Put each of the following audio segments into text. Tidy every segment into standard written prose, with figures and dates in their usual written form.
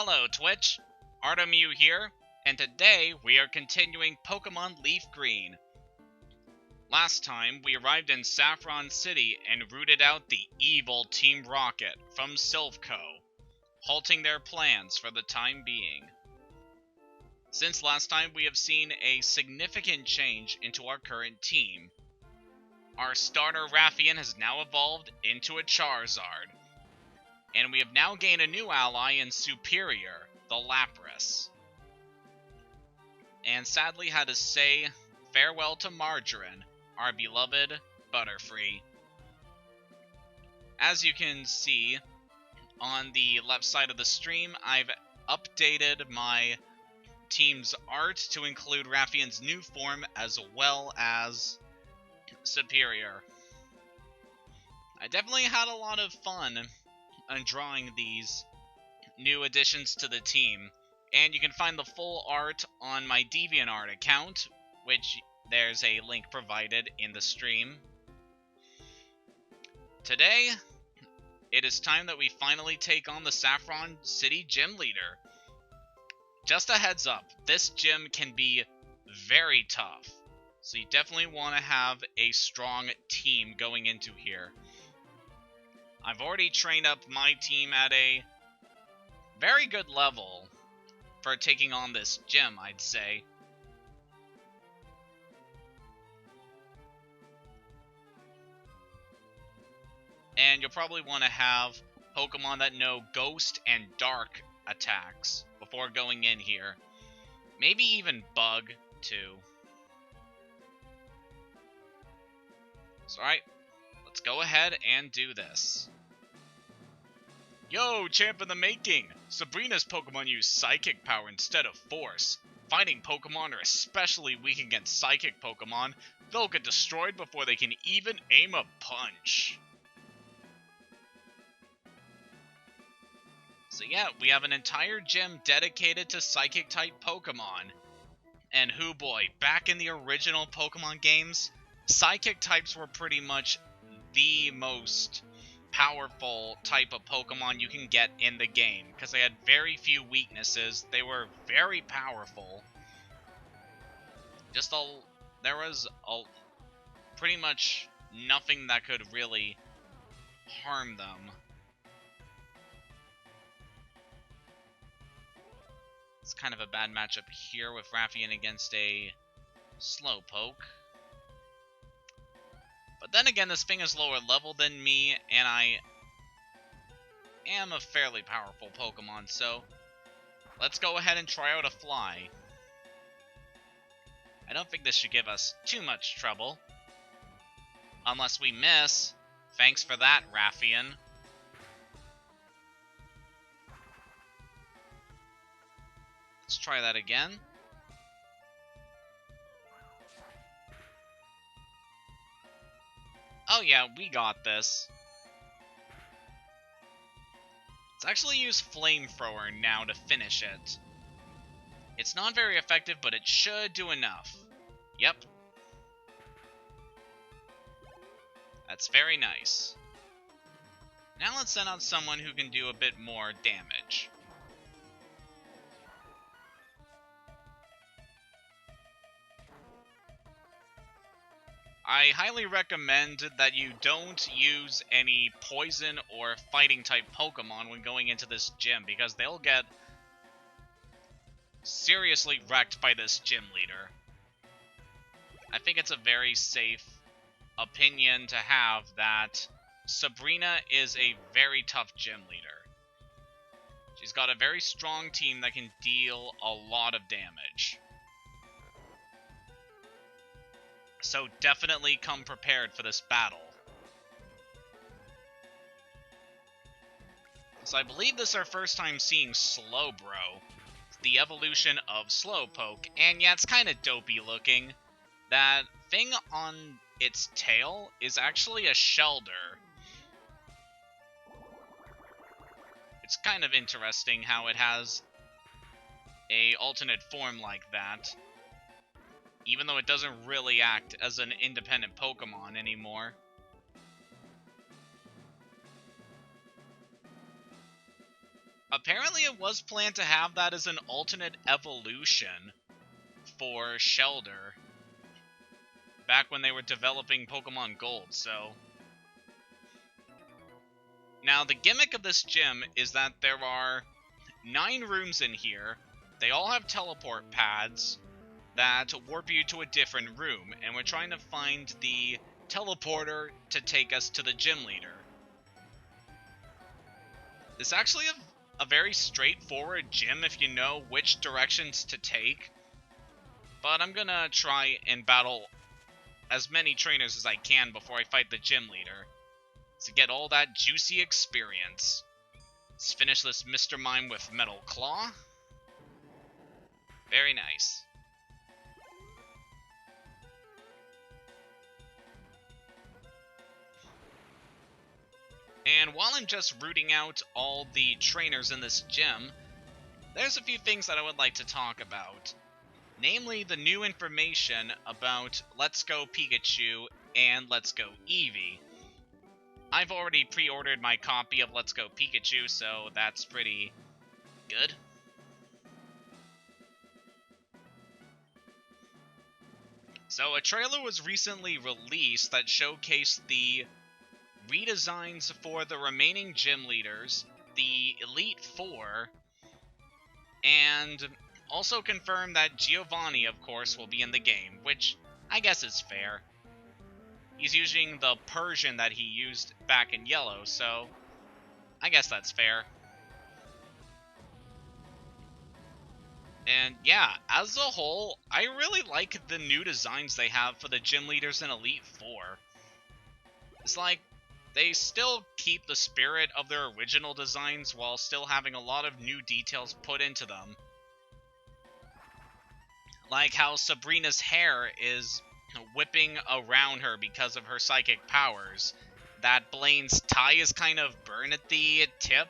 Hello Twitch, Artemu here, and today we are continuing Pokémon LeafGreen. Last time, we arrived in Saffron City and rooted out the evil Team Rocket from Silphco, halting their plans for the time being. Since last time, we have seen a significant change into our current team. Our starter Raffian has now evolved into a Charizard, and we have now gained a new ally in Superior, the Lapras. And sadly had to say farewell to Margarine, our beloved Butterfree. As you can see on the left side of the stream, I've updated my team's art to include Raffian's new form as well as Superior. I definitely had a lot of fun on drawing these new additions to the team, and you can find the full art on my DeviantArt account, which there's a link provided in the stream. Today, it is time that we finally take on the Saffron City Gym Leader. Just a heads up, this gym can be very tough, so you definitely want to have a strong team going into here. I've already trained up my team at a very good level for taking on this gym, I'd say. And you'll probably want to have Pokemon that know Ghost and Dark attacks before going in here. Maybe even Bug, too. So, alright, let's go ahead and do this. Yo, champ in the making! Sabrina's Pokemon use Psychic power instead of Force. Fighting Pokemon are especially weak against Psychic Pokemon. They'll get destroyed before they can even aim a punch. So yeah, we have an entire gym dedicated to Psychic-type Pokemon. And hoo boy, back in the original Pokemon games, Psychic types were pretty much the most powerful type of Pokemon you can get in the game, because they had very few weaknesses. They were very powerful. There was pretty much nothing that could really harm them. It's kind of a bad matchup here with Raffian against a Slowpoke. But then again, this thing is lower level than me, and I am a fairly powerful Pokemon, so let's go ahead and try out a Fly. I don't think this should give us too much trouble. Unless we miss. Thanks for that, Raffian. Let's try that again. Oh yeah, we got this. Let's actually use Flamethrower now to finish it. It's not very effective, but it should do enough. Yep. That's very nice. Now let's send out someone who can do a bit more damage. I highly recommend that you don't use any poison or fighting type Pokemon when going into this gym, because they'll get seriously wrecked by this gym leader. I think it's a very safe opinion to have that Sabrina is a very tough gym leader. She's got a very strong team that can deal a lot of damage. So definitely come prepared for this battle. So I believe this is our first time seeing Slowbro, the evolution of Slowpoke, and yeah, it's kind of dopey looking. That thing on its tail is actually a Shelder. It's kind of interesting how it has a alternate form like that, even though it doesn't really act as an independent Pokemon anymore. Apparently it was planned to have that as an alternate evolution for Shelder back when they were developing Pokemon Gold, so... Now, the gimmick of this gym is that there are 9 rooms in here. They all have teleport pads that warp you to a different room, and we're trying to find the teleporter to take us to the gym leader. It's actually a very straightforward gym if you know which directions to take, but I'm gonna try and battle as many trainers as I can before I fight the gym leader, to get all that juicy experience. Let's finish this Mr. Mime with Metal Claw. Very nice. And while I'm just rooting out all the trainers in this gym, there's a few things that I would like to talk about. Namely, the new information about Let's Go Pikachu and Let's Go Eevee. I've already pre-ordered my copy of Let's Go Pikachu, so that's pretty good. So a trailer was recently released that showcased the redesigns for the remaining gym leaders, the Elite Four, and also confirmed that Giovanni, of course, will be in the game, which I guess is fair. He's using the Persian that he used back in Yellow, so I guess that's fair. And yeah, as a whole, I really like the new designs they have for the gym leaders in Elite Four. It's like, they still keep the spirit of their original designs while still having a lot of new details put into them. Like how Sabrina's hair is whipping around her because of her psychic powers. That Blaine's tie is kind of burned at the tip.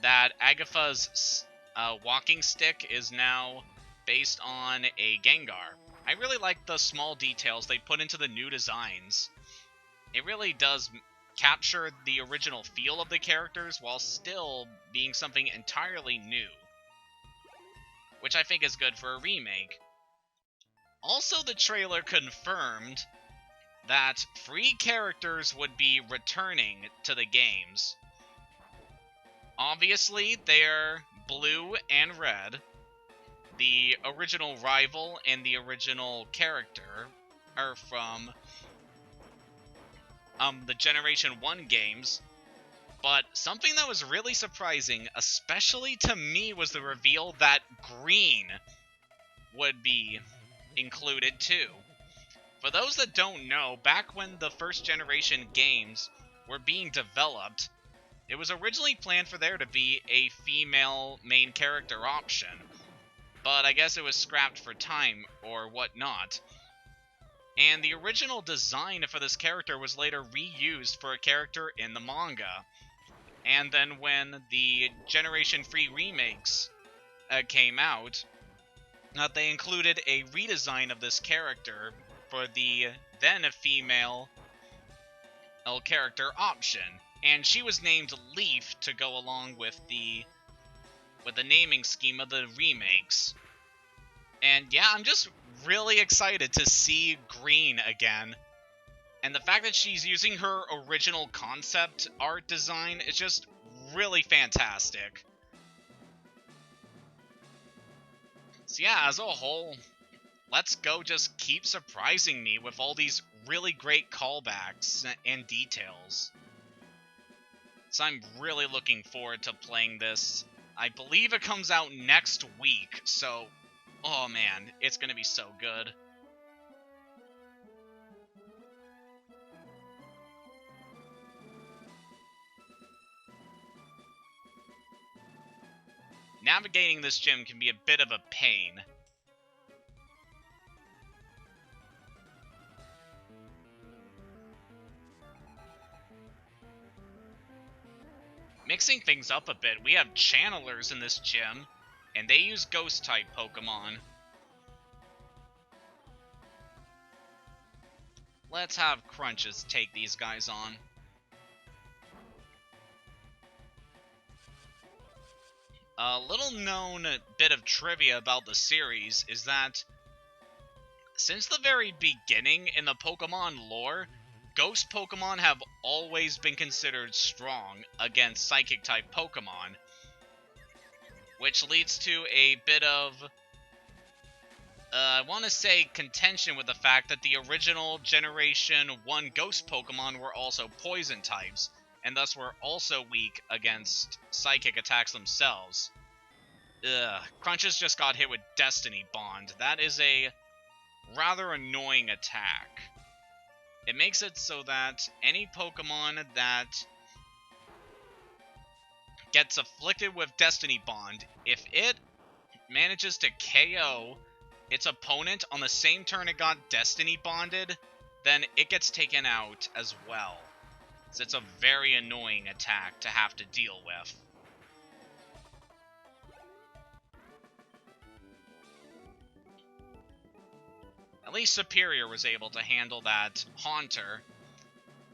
That Agatha's walking stick is now based on a Gengar. I really like the small details they put into the new designs. It really does capture the original feel of the characters while still being something entirely new, which I think is good for a remake. Also, the trailer confirmed that free characters would be returning to the games. Obviously, they're blue and red. The original rival and the original character are from the Generation 1 games. But something that was really surprising, especially to me, was the reveal that Green would be included too. For those that don't know, back when the first generation games were being developed, it was originally planned for there to be a female main character option, but I guess it was scrapped for time or whatnot. And the original design for this character was later reused for a character in the manga. And then when the Generation 3 remakes came out, they included a redesign of this character for the then female character option. And she was named Leaf to go along with the naming scheme of the remakes. And yeah, I'm just really excited to see Green again. And the fact that she's using her original concept art design is just really fantastic. So yeah, as a whole, Let's Go just keep surprising me with all these really great callbacks and details. So I'm really looking forward to playing this. I believe it comes out next week, so oh man, it's gonna be so good. Navigating this gym can be a bit of a pain. Mixing things up a bit, we have channelers in this gym, and they use Ghost-type Pokemon. Let's have Crunches take these guys on. A little known bit of trivia about the series is that since the very beginning in the Pokemon lore, Ghost Pokemon have always been considered strong against Psychic-type Pokemon, which leads to a bit of, I want to say, contention with the fact that the original Generation 1 Ghost Pokemon were also Poison types, and thus were also weak against Psychic attacks themselves. Crunches just got hit with Destiny Bond. That is a rather annoying attack. It makes it so that any Pokemon that gets afflicted with Destiny Bond, if it manages to KO its opponent on the same turn it got Destiny Bonded, then it gets taken out as well. So it's a very annoying attack to have to deal with. At least Superior was able to handle that Haunter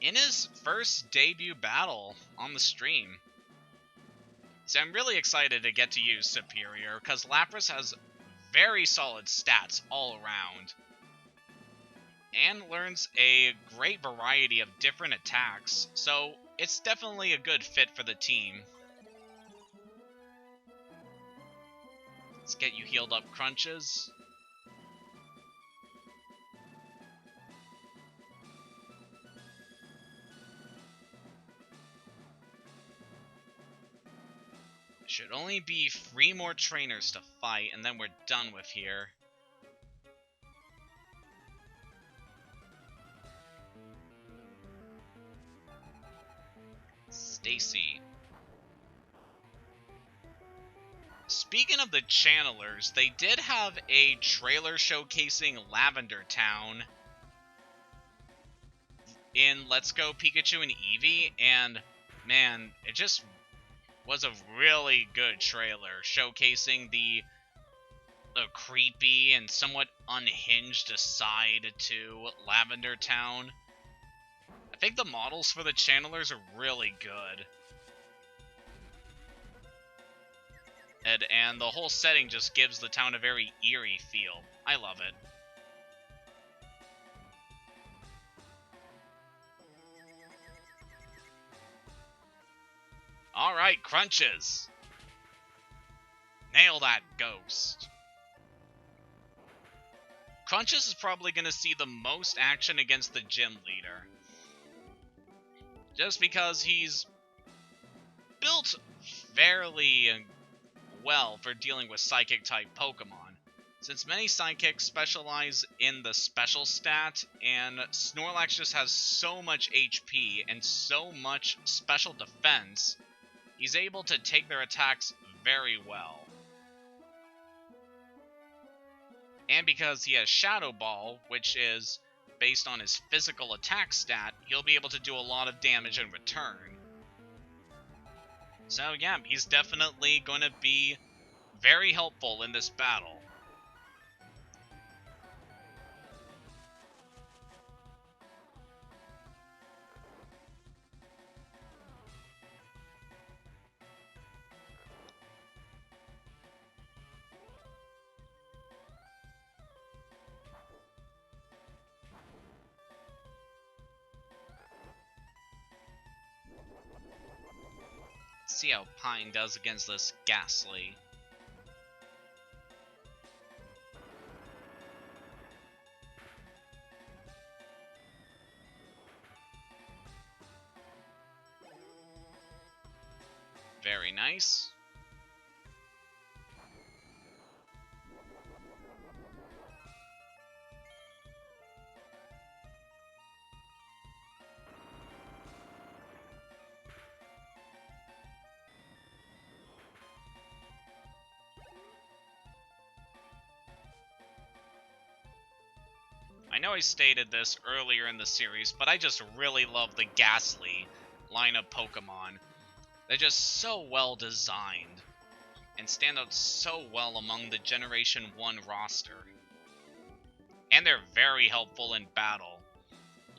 in his first debut battle on the stream. So I'm really excited to get to use Superior, because Lapras has very solid stats all around, and learns a great variety of different attacks, so it's definitely a good fit for the team. Let's get you healed up, Crunches. Should only be 3 more trainers to fight, and then we're done with here. Stacy. Speaking of the channelers, they did have a trailer showcasing Lavender Town in Let's Go Pikachu and Eevee, and man, it just was a really good trailer showcasing the creepy and somewhat unhinged side to Lavender Town. I think the models for the channelers are really good. And the whole setting just gives the town a very eerie feel. I love it. Alright, Crunches! Nail that ghost. Crunches is probably going to see the most action against the gym leader. Just because he's built fairly well for dealing with Psychic-type Pokemon, since many Psychics specialize in the special stat, and Snorlax just has so much HP and so much special defense, he's able to take their attacks very well. And because he has Shadow Ball, which is based on his physical attack stat, he'll be able to do a lot of damage in return. So yeah, he's definitely going to be very helpful in this battle. See how Pine does against this Ghastly. Very nice. I know I stated this earlier in the series, but I just really love the Ghastly line of Pokemon. They're just so well designed, and stand out so well among the Generation 1 roster. And they're very helpful in battle,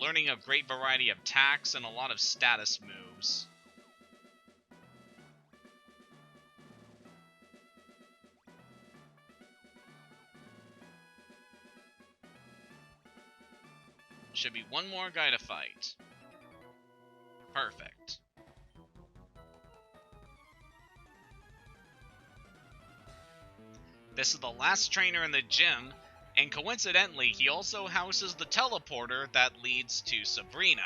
learning a great variety of attacks and a lot of status moves. Should be one more guy to fight. Perfect. This is the last trainer in the gym, and coincidentally, he also houses the teleporter that leads to Sabrina.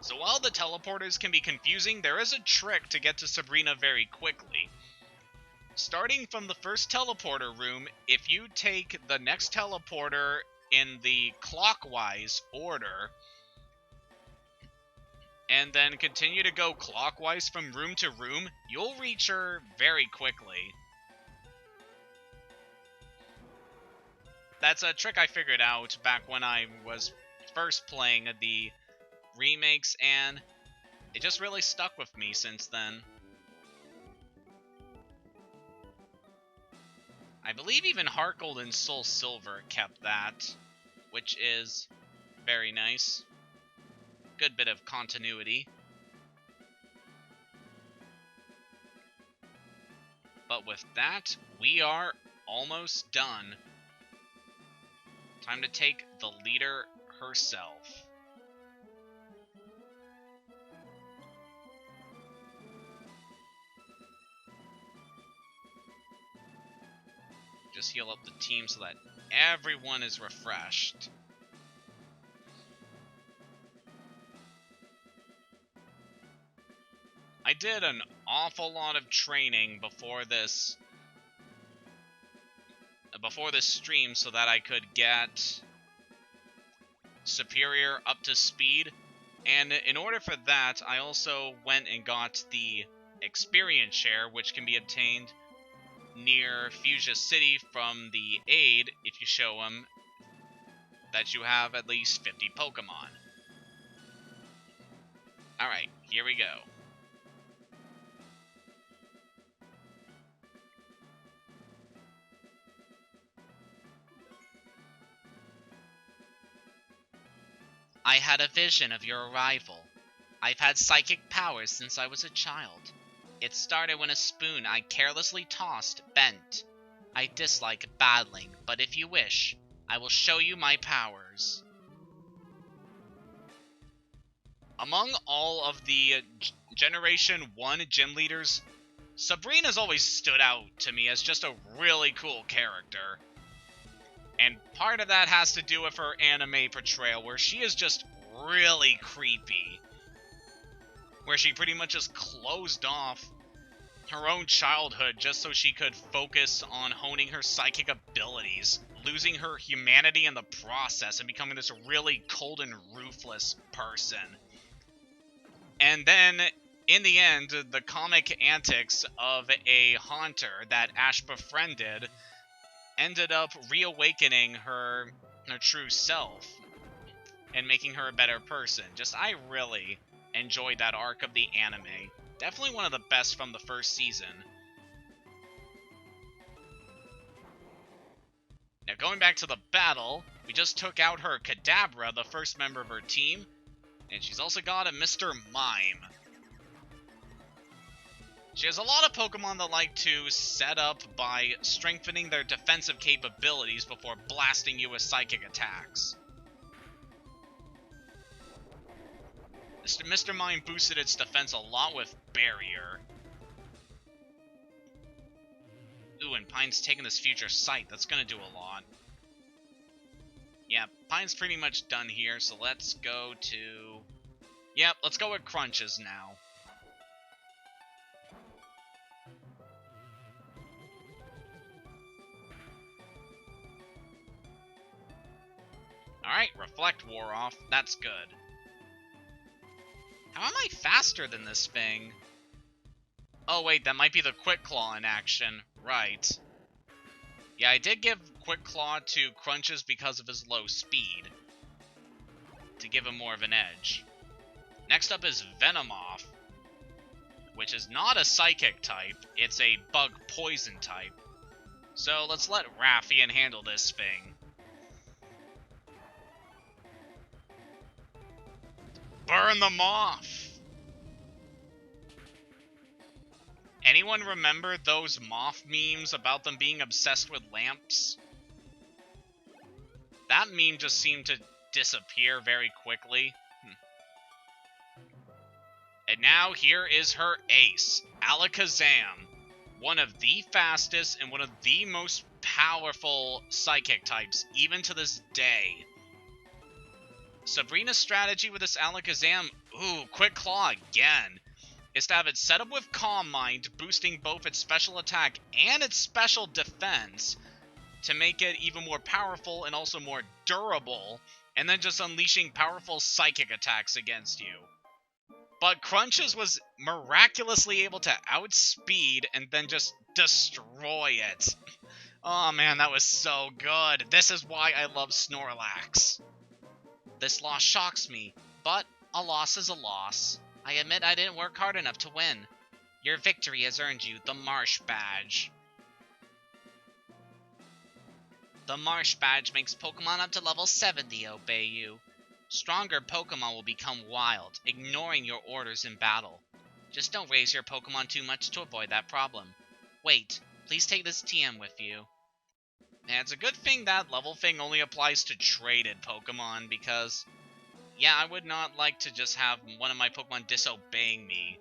So while the teleporters can be confusing, there is a trick to get to Sabrina very quickly. Starting from the first teleporter room, if you take the next teleporter in the clockwise order, and then continue to go clockwise from room to room, you'll reach her very quickly. That's a trick I figured out back when I was first playing the remakes, and it just really stuck with me since then. I believe even Heart Gold and Soul Silver kept that, which is very nice. Good bit of continuity. But with that, we are almost done. Time to take the leader herself. Just heal up the team so that everyone is refreshed. I did an awful lot of training before this stream so that I could get Superior up to speed, and in order for that, I also went and got the experience share, which can be obtained near Fuchsia City from the aide if you show them that you have at least 50 Pokemon. Alright, here we go. I had a vision of your arrival. I've had psychic powers since I was a child. It started when a spoon I carelessly tossed bent. I dislike battling, but if you wish, I will show you my powers. Among all of the Generation 1 gym leaders, Sabrina's always stood out to me as just a really cool character. And part of that has to do with her anime portrayal, where she is just really creepy. Where she pretty much just closed off her own childhood just so she could focus on honing her psychic abilities, losing her humanity in the process and becoming this really cold and ruthless person. And then, in the end, the comic antics of a haunter that Ash befriended ended up reawakening her true self and making her a better person. I really enjoyed that arc of the anime. Definitely one of the best from the first season. Now going back to the battle, we just took out her Kadabra, the first member of her team, and she's also got a Mr. Mime. She has a lot of Pokemon that like to set up by strengthening their defensive capabilities before blasting you with psychic attacks. Mr. Mime boosted its defense a lot with Barrier. Ooh, and Pine's taking this future sight. That's gonna do a lot. Yeah, Pine's pretty much done here, so let's go to... Yep, let's go with Crunches now. Alright, Reflect wore off. That's good. How am I faster than this thing? Oh wait, that might be the Quick Claw in action. Right. Yeah, I did give Quick Claw to Crunches because of his low speed, to give him more of an edge. Next up is Venomoth, which is not a Psychic type, it's a Bug Poison type. So let's let Raffian handle this thing. Burn them off! Anyone remember those moth memes about them being obsessed with lamps? That meme just seemed to disappear very quickly. And now here is her ace, Alakazam. One of the fastest and one of the most powerful psychic types, even to this day. Sabrina's strategy with this Alakazam, ooh, Quick Claw again, is to have it set up with Calm Mind, boosting both its special attack and its special defense to make it even more powerful and also more durable, and then just unleashing powerful psychic attacks against you. But Crunches was miraculously able to outspeed and then just destroy it. Oh man, that was so good. This is why I love Snorlax. This loss shocks me, but a loss is a loss. I admit I didn't work hard enough to win. Your victory has earned you the Marsh Badge. The Marsh Badge makes Pokemon up to level 70 obey you. Stronger Pokemon will become wild, ignoring your orders in battle. Just don't raise your Pokemon too much to avoid that problem. Wait, please take this TM with you. And it's a good thing that level thing only applies to traded Pokemon, because, yeah, I would not like to just have one of my Pokemon disobeying me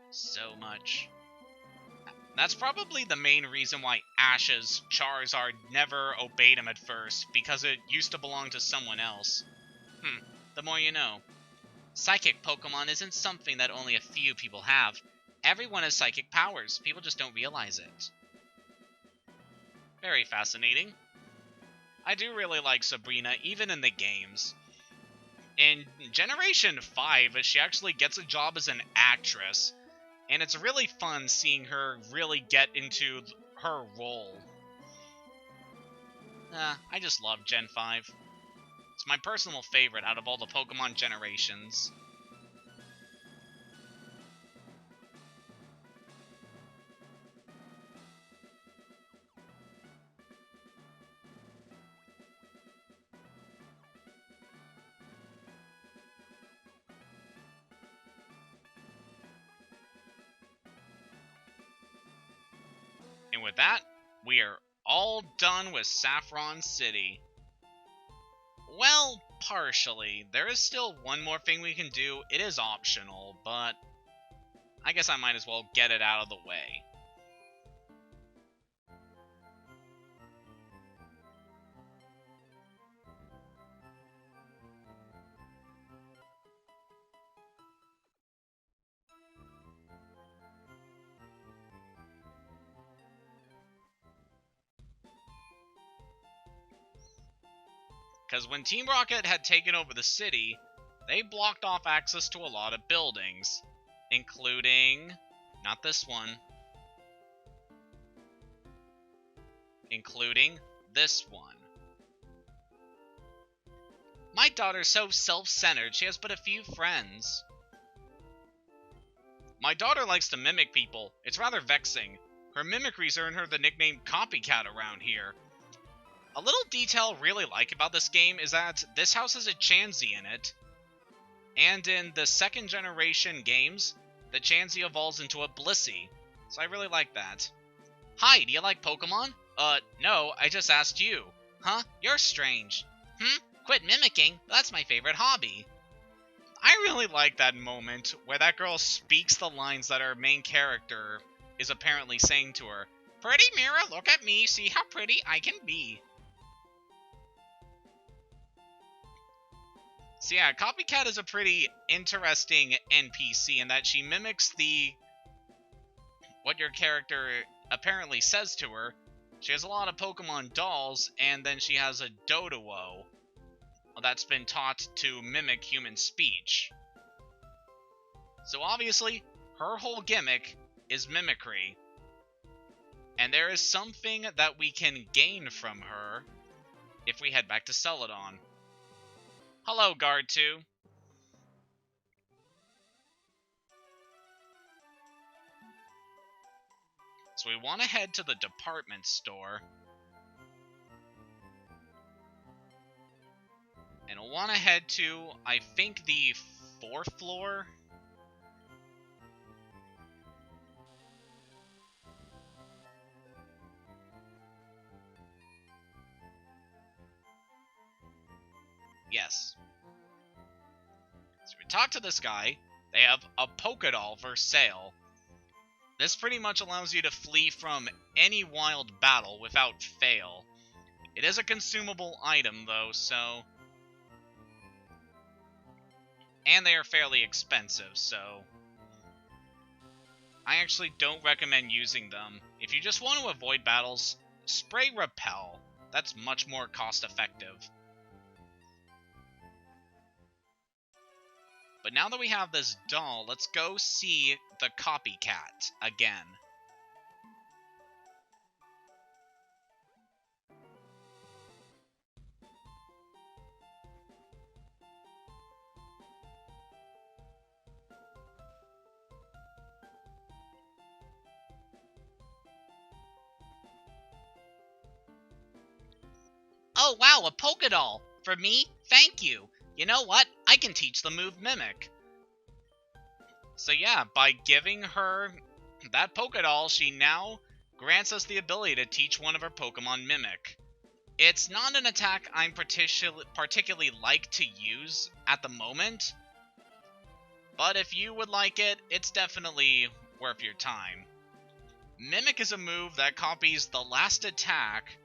so much. That's probably the main reason why Ash's Charizard never obeyed him at first, because it used to belong to someone else. The more you know. Psychic Pokemon isn't something that only a few people have. Everyone has psychic powers, people just don't realize it. Very fascinating. I do really like Sabrina, even in the games. In Generation 5, she actually gets a job as an actress, and it's really fun seeing her really get into her role. I just love Gen 5. It's my personal favorite out of all the Pokemon generations. And with that, we are all done with Saffron City. Well, partially. There is still one more thing we can do. It is optional, but I guess I might as well get it out of the way. Because when Team Rocket had taken over the city, they blocked off access to a lot of buildings, including, not this one, including this one. My daughter's so self-centered, she has but a few friends. My daughter likes to mimic people. It's rather vexing. Her mimicries earn her the nickname Copycat around here. A little detail I really like about this game is that this house has a Chansey in it. And in the second generation games, the Chansey evolves into a Blissey. So I really like that. Hi, do you like Pokemon? No, I just asked you. Huh? You're strange. Quit mimicking. That's my favorite hobby. I really like that moment where that girl speaks the lines that our main character is apparently saying to her. Pretty mirror, look at me, see how pretty I can be. So yeah, Copycat is a pretty interesting NPC in that she mimics what your character apparently says to her. She has a lot of Pokemon dolls, and then she has a Doduo that's been taught to mimic human speech. So obviously, her whole gimmick is mimicry. And there is something that we can gain from her if we head back to Celadon. Hello, Guard 2. So we want to head to the department store. And we'll want to head to, I think, the 4th floor. Yes. So we talk to this guy. They have a Pokédoll for sale. This pretty much allows you to flee from any wild battle without fail. It is a consumable item, though, so... And they are fairly expensive, so... I actually don't recommend using them. If you just want to avoid battles, spray Repel. That's much more cost-effective. But now that we have this doll, let's go see the copycat again. Oh wow, a Pokédoll! For me? Thank you! You know what? I can teach the move Mimic. So yeah, by giving her that Pokédoll, she now grants us the ability to teach one of her Pokemon Mimic. It's not an attack I'm particularly like to use at the moment, but if you would like it, it's definitely worth your time. Mimic is a move that copies the last attack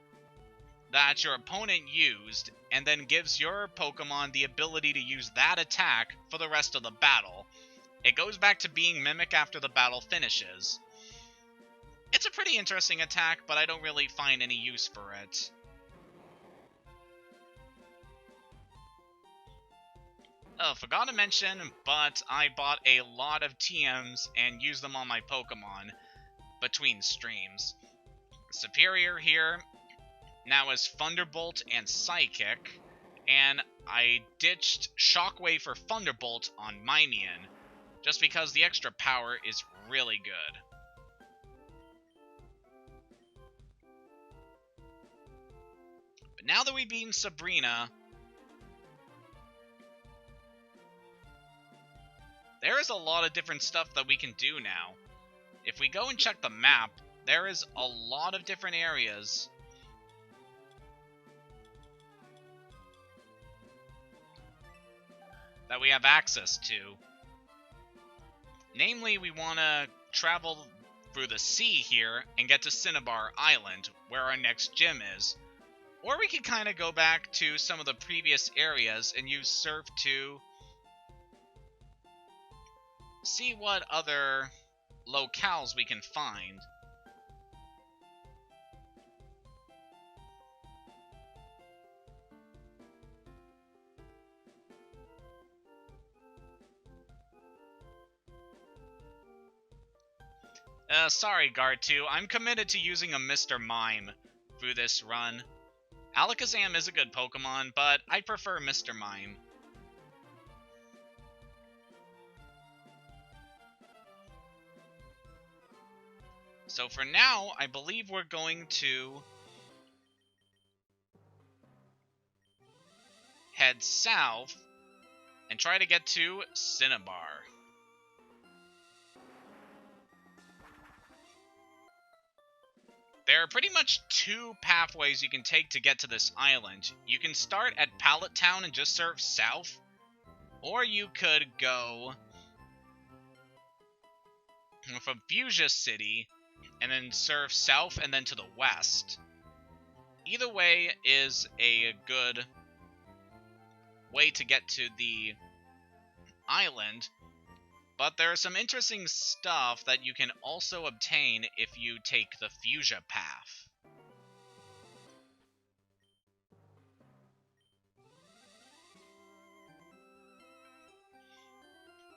that your opponent used, and then gives your Pokemon the ability to use that attack for the rest of the battle. It goes back to being Mimic after the battle finishes. It's a pretty interesting attack, but I don't really find any use for it. Oh, forgot to mention, but I bought a lot of TMs and used them on my Pokemon between streams. Superior here now is Thunderbolt and Psychic, and I ditched Shockwave for Thunderbolt on Mimian, just because the extra power is really good. But now that we've beaten Sabrina, there is a lot of different stuff that we can do now. If we go and check the map, there is a lot of different areas that we have access to. Namely, we want to travel through the sea here and get to Cinnabar Island, where our next gym is. Or we could kind of go back to some of the previous areas and use Surf to see what other locales we can find. Sorry, Guard2, I'm committed to using a Mr. Mime through this run. Alakazam is a good Pokemon, but I prefer Mr. Mime. So for now, I believe we're going to head south and try to get to Cinnabar. There are pretty much two pathways you can take to get to this island. You can start at Pallet Town and just surf south, or you could go from Fuchsia City and then surf south and then to the west. Either way is a good way to get to the island, but there is some interesting stuff that you can also obtain if you take the Fuchsia path.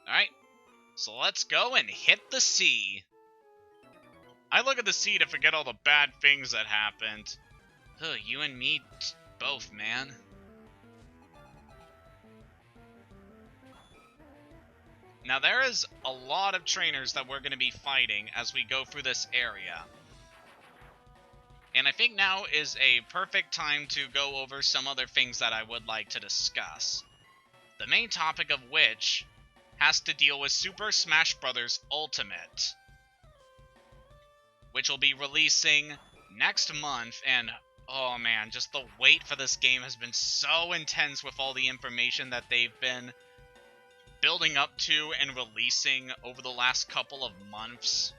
Alright, so let's go and hit the sea. I look at the sea to forget all the bad things that happened. Ugh, you and me both, man. Now there is a lot of trainers that we're going to be fighting as we go through this area. And I think now is a perfect time to go over some other things that I would like to discuss. The main topic of which has to deal with Super Smash Bros. Ultimate, which will be releasing next month, and Oh man, just the wait for this game has been so intense with all the information that they've been building up to and releasing over the last couple of months.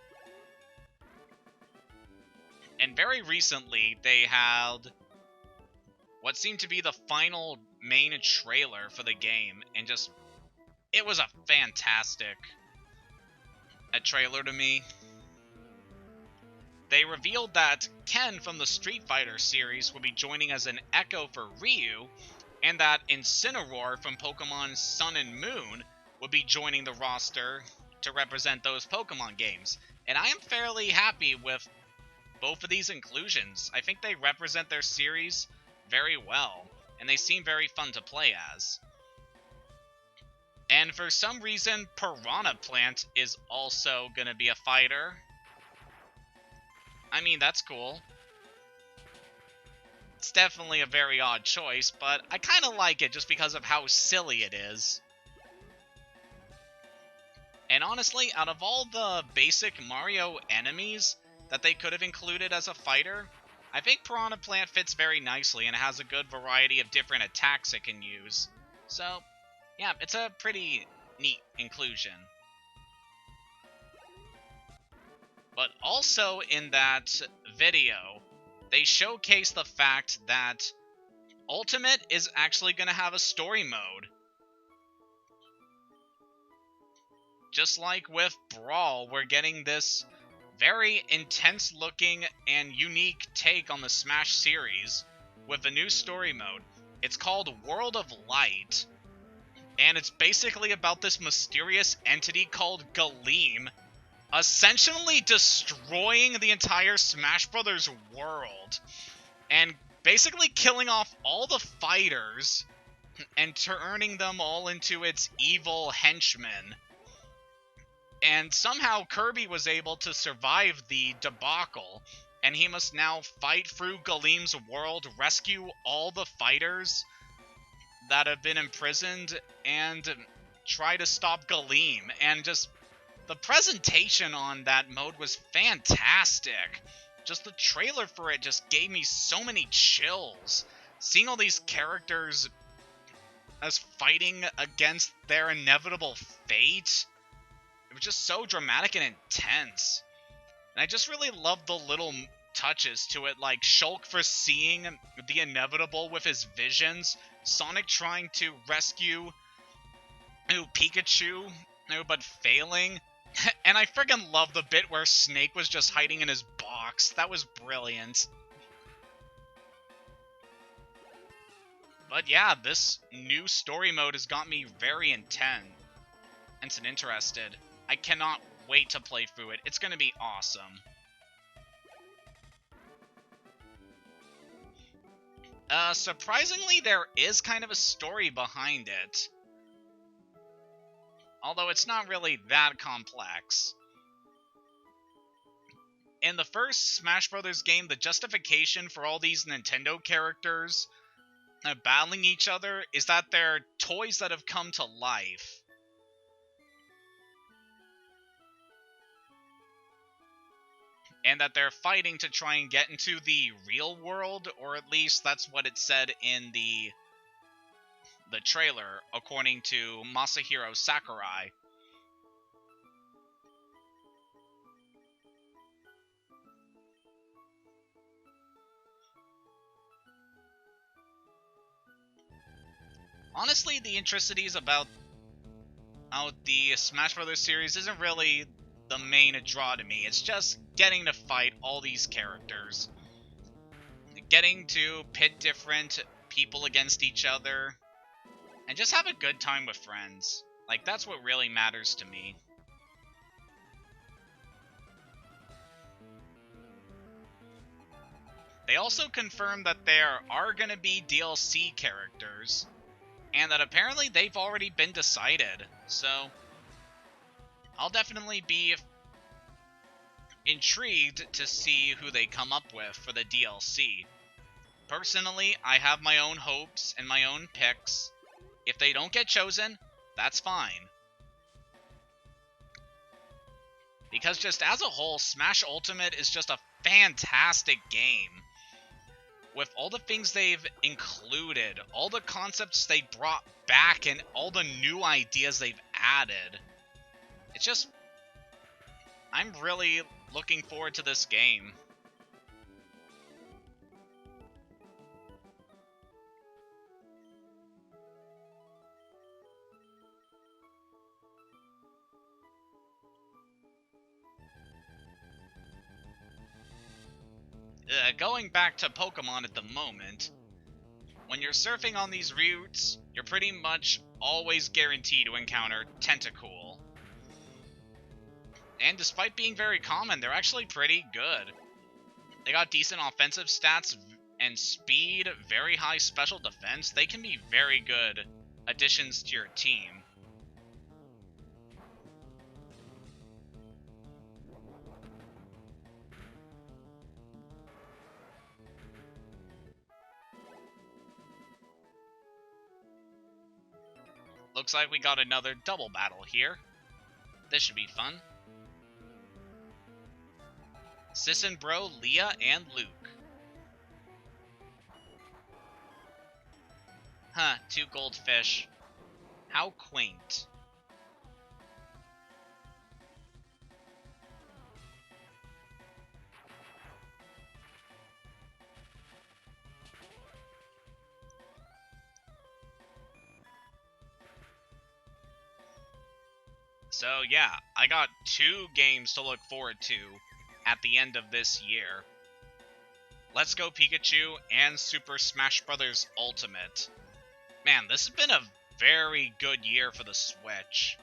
And very recently, they had what seemed to be the final main trailer for the game, and just, it was a fantastic trailer to me. They revealed that Ken from the Street Fighter series will be joining as an Echo for Ryu, and that Incineroar from Pokemon Sun and Moon will be joining the roster to represent those Pokemon games. And I am fairly happy with both of these inclusions. I think they represent their series very well, and they seem very fun to play as. And for some reason, Piranha Plant is also gonna be a fighter. I mean, that's cool. It's definitely a very odd choice, but I kind of like it just because of how silly it is. And honestly, out of all the basic Mario enemies that they could have included as a fighter, I think Piranha Plant fits very nicely and has a good variety of different attacks it can use. So, yeah, it's a pretty neat inclusion. But also in that video, they showcase the fact that Ultimate is actually going to have a story mode. Just like with Brawl, we're getting this very intense looking and unique take on the Smash series with a new story mode. It's called World of Light, and it's basically about this mysterious entity called Galeem essentially destroying the entire Smash Brothers world and basically killing off all the fighters and turning them all into its evil henchmen. And somehow Kirby was able to survive the debacle, and he must now fight through Galeem's world, rescue all the fighters that have been imprisoned, and try to stop Galeem. And just the presentation on that mode was fantastic. Just the trailer for it just gave me so many chills. Seeing all these characters as fighting against their inevitable fate, it was just so dramatic and intense. And I just really love the little touches to it, like Shulk foreseeing the inevitable with his visions, Sonic trying to rescue Pikachu, but failing. And I friggin' love the bit where Snake was just hiding in his box. That was brilliant. But yeah, this new story mode has got me very intense and interested. I cannot wait to play through it. It's gonna be awesome. Surprisingly, there is kind of a story behind it. Although it's not really that complex. In the first Smash Bros. Game, the justification for all these Nintendo characters battling each other is that they're toys that have come to life. And that they're fighting to try and get into the real world, or at least that's what it said in the trailer, according to Masahiro Sakurai. Honestly, the intricacies about the Smash Bros. Series isn't really the main draw to me. It's just getting to fight all these characters. Getting to pit different people against each other. And just have a good time with friends. Like, that's what really matters to me. They also confirmed that there are going to be DLC characters, and that apparently they've already been decided, so I'll definitely be intrigued to see who they come up with for the DLC. Personally, I have my own hopes and my own picks. If they don't get chosen, that's fine. Because just as a whole, Smash Ultimate is just a fantastic game. with all the things they've included, all the concepts they brought back, and all the new ideas they've added. It's just... I'm really looking forward to this game. Going back to Pokemon at the moment, when you're surfing on these routes, you're pretty much always guaranteed to encounter Tentacool. And despite being very common, they're actually pretty good. They got decent offensive stats and speed, very high special defense. They can be very good additions to your team. Looks like we got another double battle here. This should be fun. Sisson Bro, Leah, and Luke. Huh, 2 goldfish. How quaint. So yeah, I got 2 games to look forward to at the end of this year. Let's Go Pikachu and Super Smash Bros. Ultimate. Man, this has been a very good year for the Switch.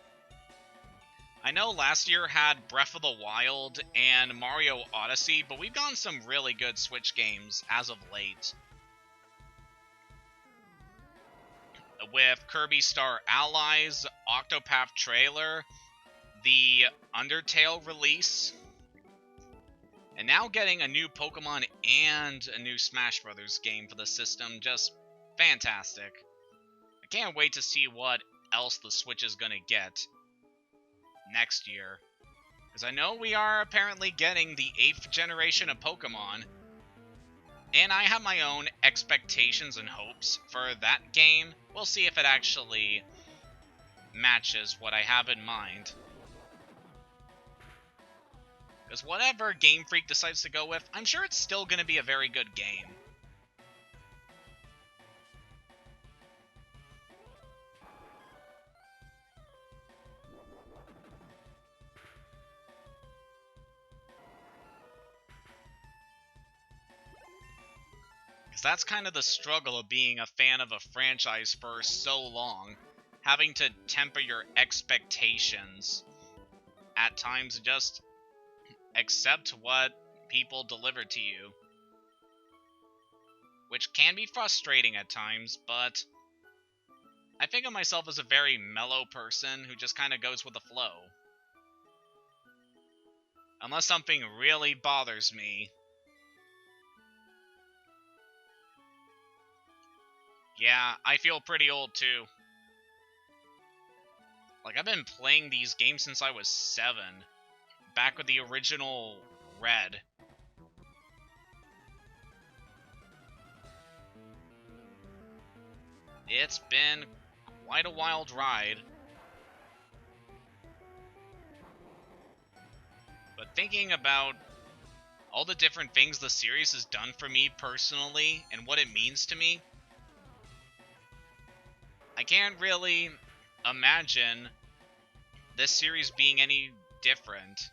I know last year had Breath of the Wild and Mario Odyssey, but we've gotten some really good Switch games as of late. With Kirby Star Allies, Octopath Trailer, the Undertale release, and now getting a new Pokemon and a new Smash Bros. Game for the system. Just fantastic. I can't wait to see what else the Switch is gonna get next year. Because I know we are apparently getting the 8th generation of Pokemon, and I have my own expectations and hopes for that game. We'll see if it actually matches what I have in mind. Because whatever Game Freak decides to go with, I'm sure it's still going to be a very good game. Because that's kind of the struggle of being a fan of a franchise for so long. Having to temper your expectations at times, just accept what people deliver to you. Which can be frustrating at times, but I think of myself as a very mellow person who just kind of goes with the flow. Unless something really bothers me. Yeah, I feel pretty old too. Like, I've been playing these games since I was 7. Back with the original Red. It's been quite a wild ride. But thinking about all the different things the series has done for me personally and what it means to me, I can't really imagine this series being any different.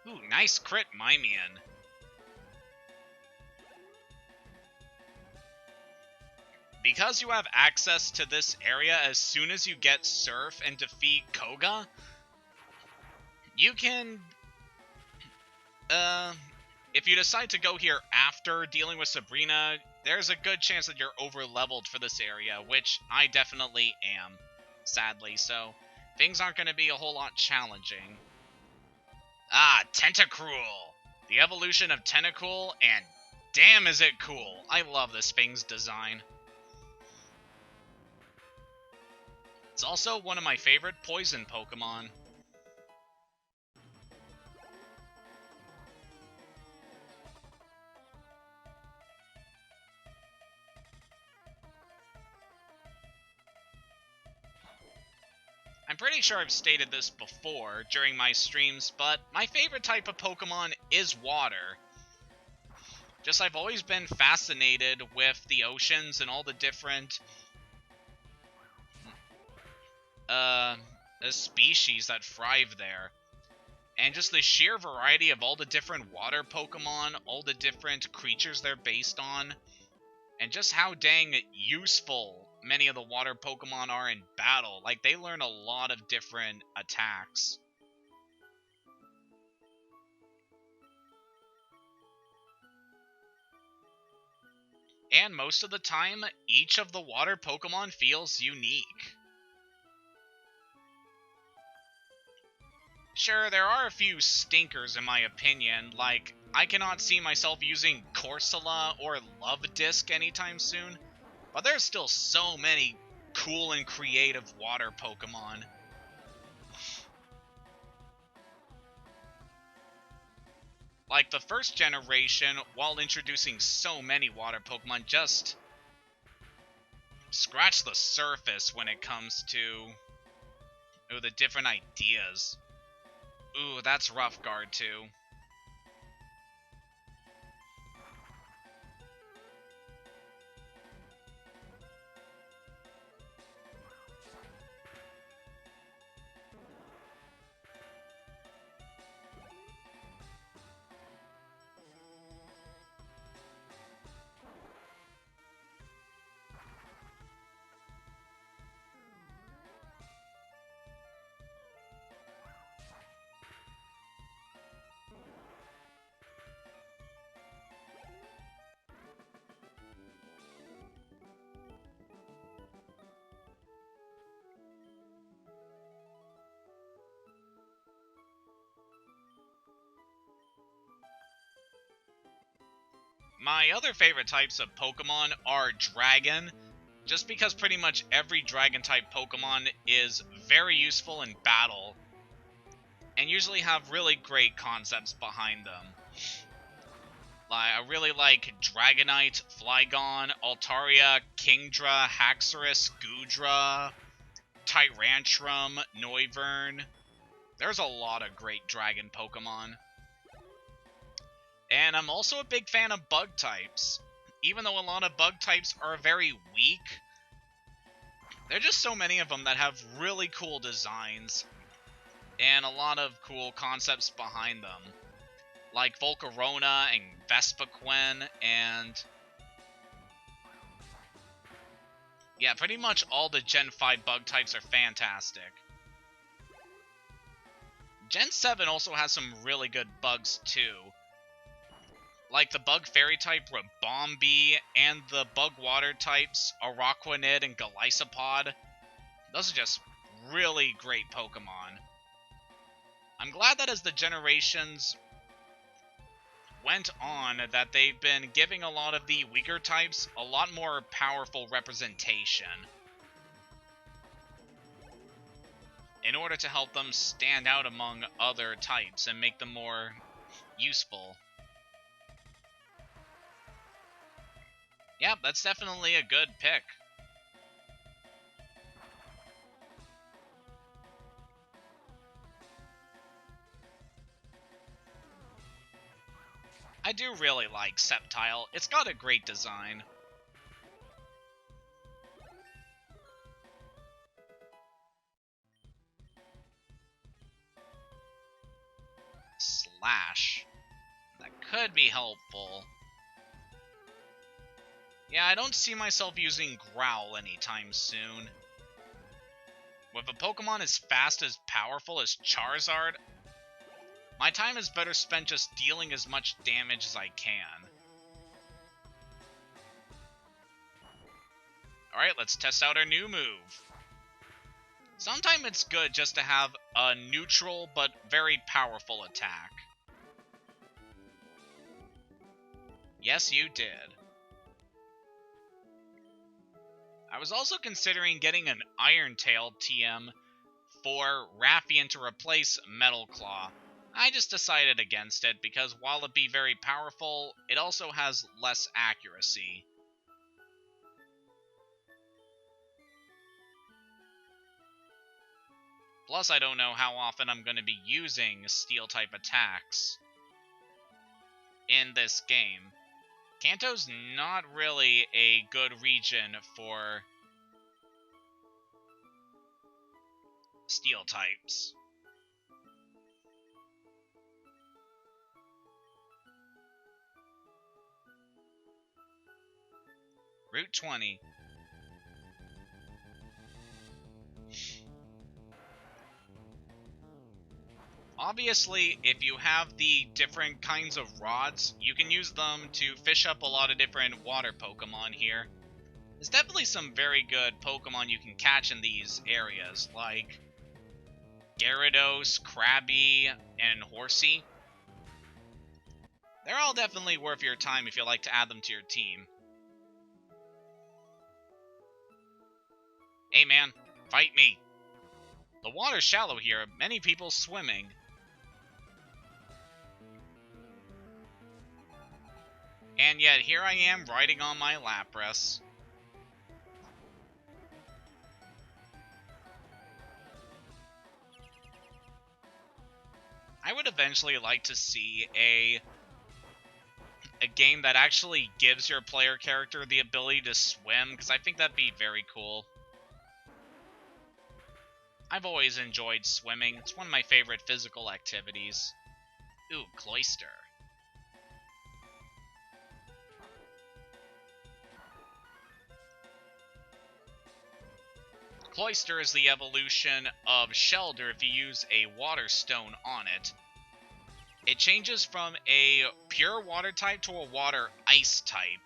Ooh, nice crit, Mimian. Because you have access to this area as soon as you get Surf and defeat Koga, you can, if you decide to go here after dealing with Sabrina, there's a good chance that you're over-leveled for this area, which I definitely am, sadly, so things aren't going to be a whole lot challenging. Ah, Tentacruel! The evolution of Tentacool, and damn is it cool! I love this thing's design. It's also one of my favorite poison Pokemon. I'm pretty sure I've stated this before during my streams, but my favorite type of Pokemon is water. Just I've always been fascinated with the oceans and all the different species that thrive there. And just the sheer variety of all the different water Pokemon, all the different creatures they're based on, and just how dang useful many of the water Pokemon are in battle. Like, they learn a lot of different attacks. And most of the time, each of the water Pokemon feels unique. Sure, there are a few stinkers in my opinion, like, I cannot see myself using Corsola or Love Disc anytime soon, but there's still so many cool and creative water Pokemon. Like, the first generation, while introducing so many water Pokemon, just scratch the surface when it comes to the different ideas. Ooh, that's Rough Guard too. My other favorite types of Pokemon are Dragon, just because pretty much every Dragon-type Pokemon is very useful in battle, and usually have really great concepts behind them. I really like Dragonite, Flygon, Altaria, Kingdra, Haxorus, Goodra, Tyrantrum, Noivern. There's a lot of great Dragon Pokemon. And I'm also a big fan of bug types. Even though a lot of bug types are very weak, there are just so many of them that have really cool designs and a lot of cool concepts behind them. Like Volcarona and Vespiquen and... yeah, pretty much all the Gen 5 bug types are fantastic. Gen 7 also has some really good bugs too. Like the bug fairy type Ribombee and the bug water types Araquanid and Golisopod. Those are just really great Pokemon. I'm glad that as the generations went on that they've been giving a lot of the weaker types a lot more powerful representation in order to help them stand out among other types and make them more useful. Yeah, that's definitely a good pick. I do really like Sceptile. It's got a great design. Slash. That could be helpful. Yeah, I don't see myself using Growl anytime soon. With a Pokemon as fast as powerful as Charizard, my time is better spent just dealing as much damage as I can. Alright, let's test out our new move. Sometimes it's good just to have a neutral but very powerful attack. Yes, you did. I was also considering getting an Iron-tailed TM for Raffian to replace Metal Claw. I just decided against it because while it be very powerful, it also has less accuracy. Plus, I don't know how often I'm going to be using Steel-type attacks in this game. Kanto's not really a good region for Steel types. Route 20. Obviously, if you have the different kinds of rods, you can use them to fish up a lot of different water Pokemon here. There's definitely some very good Pokemon you can catch in these areas, like Gyarados, Krabby, and Horsey. They're all definitely worth your time if you like to add them to your team. Hey man, fight me! The water's shallow here, many people swimming. And yet, here I am riding on my Lapras. I would eventually like to see a game that actually gives your player character the ability to swim, because I think that'd be very cool. I've always enjoyed swimming. It's one of my favorite physical activities. Ooh, Cloyster. Cloyster is the evolution of Shelder if you use a Water Stone on it. It changes from a pure water type to a water ice type.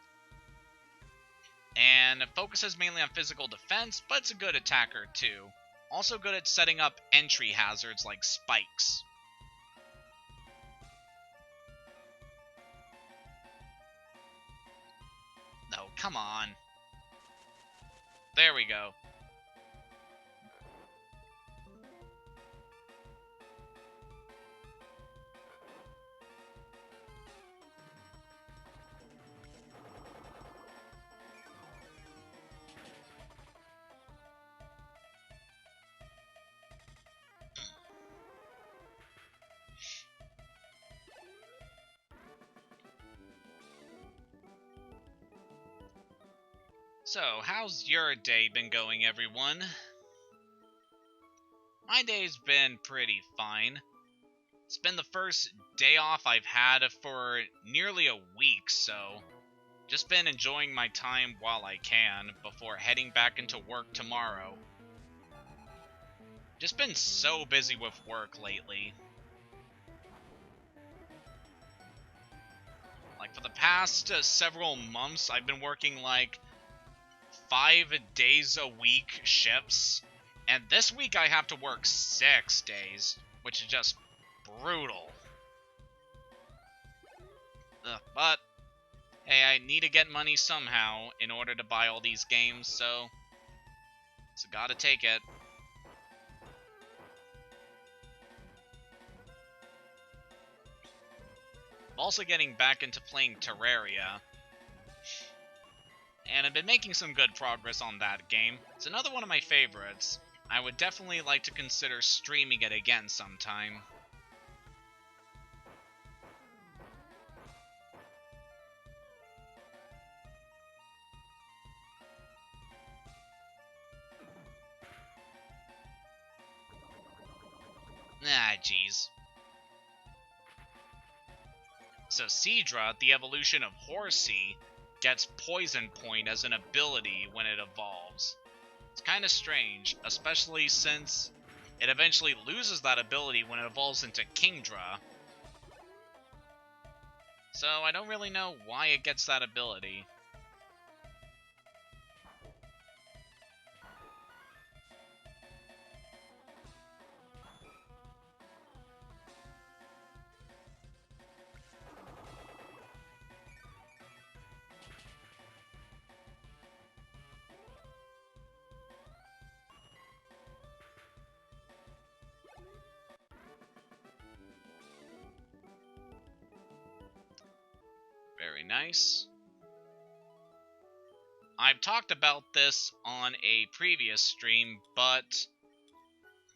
And it focuses mainly on physical defense, but it's a good attacker too. Also good at setting up entry hazards like spikes. No, come on. There we go. So, how's your day been going, everyone? My day's been pretty fine. It's been the first day off I've had for nearly a week, so just been enjoying my time while I can before heading back into work tomorrow. Just been so busy with work lately. Like, for the past several months, I've been working like 5 days a week shifts, and this week I have to work 6 days, which is just brutal. But hey, I need to get money somehow in order to buy all these games, so gotta take it. I'm also getting back into playing Terraria, and I've been making some good progress on that game. It's another one of my favorites. I would definitely like to consider streaming it again sometime. Ah, jeez. So Seadra, the evolution of Horsey, gets Poison Point as an ability when it evolves. It's kind of strange, especially since it eventually loses that ability when it evolves into Kingdra. So I don't really know why it gets that ability. nice. I've talked about this on a previous stream, but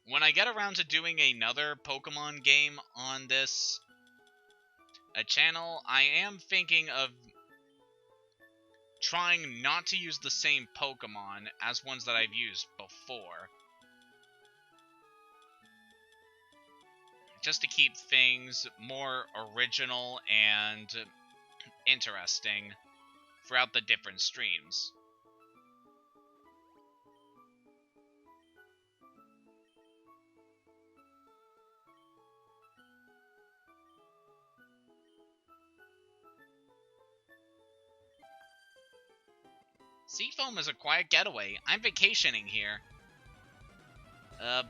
when I get around to doing another Pokemon game on this channel, I am thinking of trying not to use the same Pokemon as ones that I've used before. Just to keep things more original and interesting throughout the different streams. Seafoam is a quiet getaway. I'm vacationing here.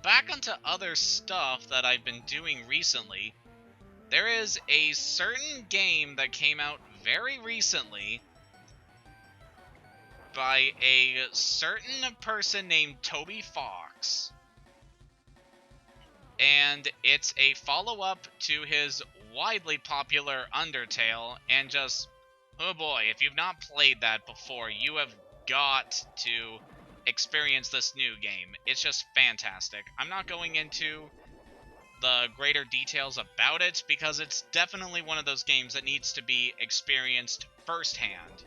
Back onto other stuff that I've been doing recently. There is a certain game that came out very recently by a certain person named Toby Fox. And it's a follow-up to his widely popular Undertale, and just, oh boy, if you've not played that before, you have got to experience this new game. It's just fantastic. I'm not going into the greater details about it because it's definitely one of those games that needs to be experienced firsthand.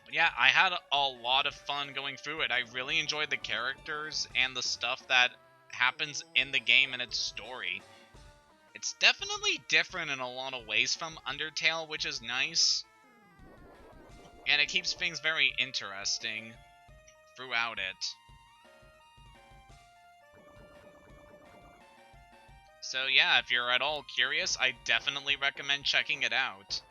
But yeah, I had a lot of fun going through it. I really enjoyed the characters and the stuff that happens in the game and its story. It's definitely different in a lot of ways from Undertale, which is nice. And it keeps things very interesting throughout it. So yeah, if you're at all curious, I definitely recommend checking it out.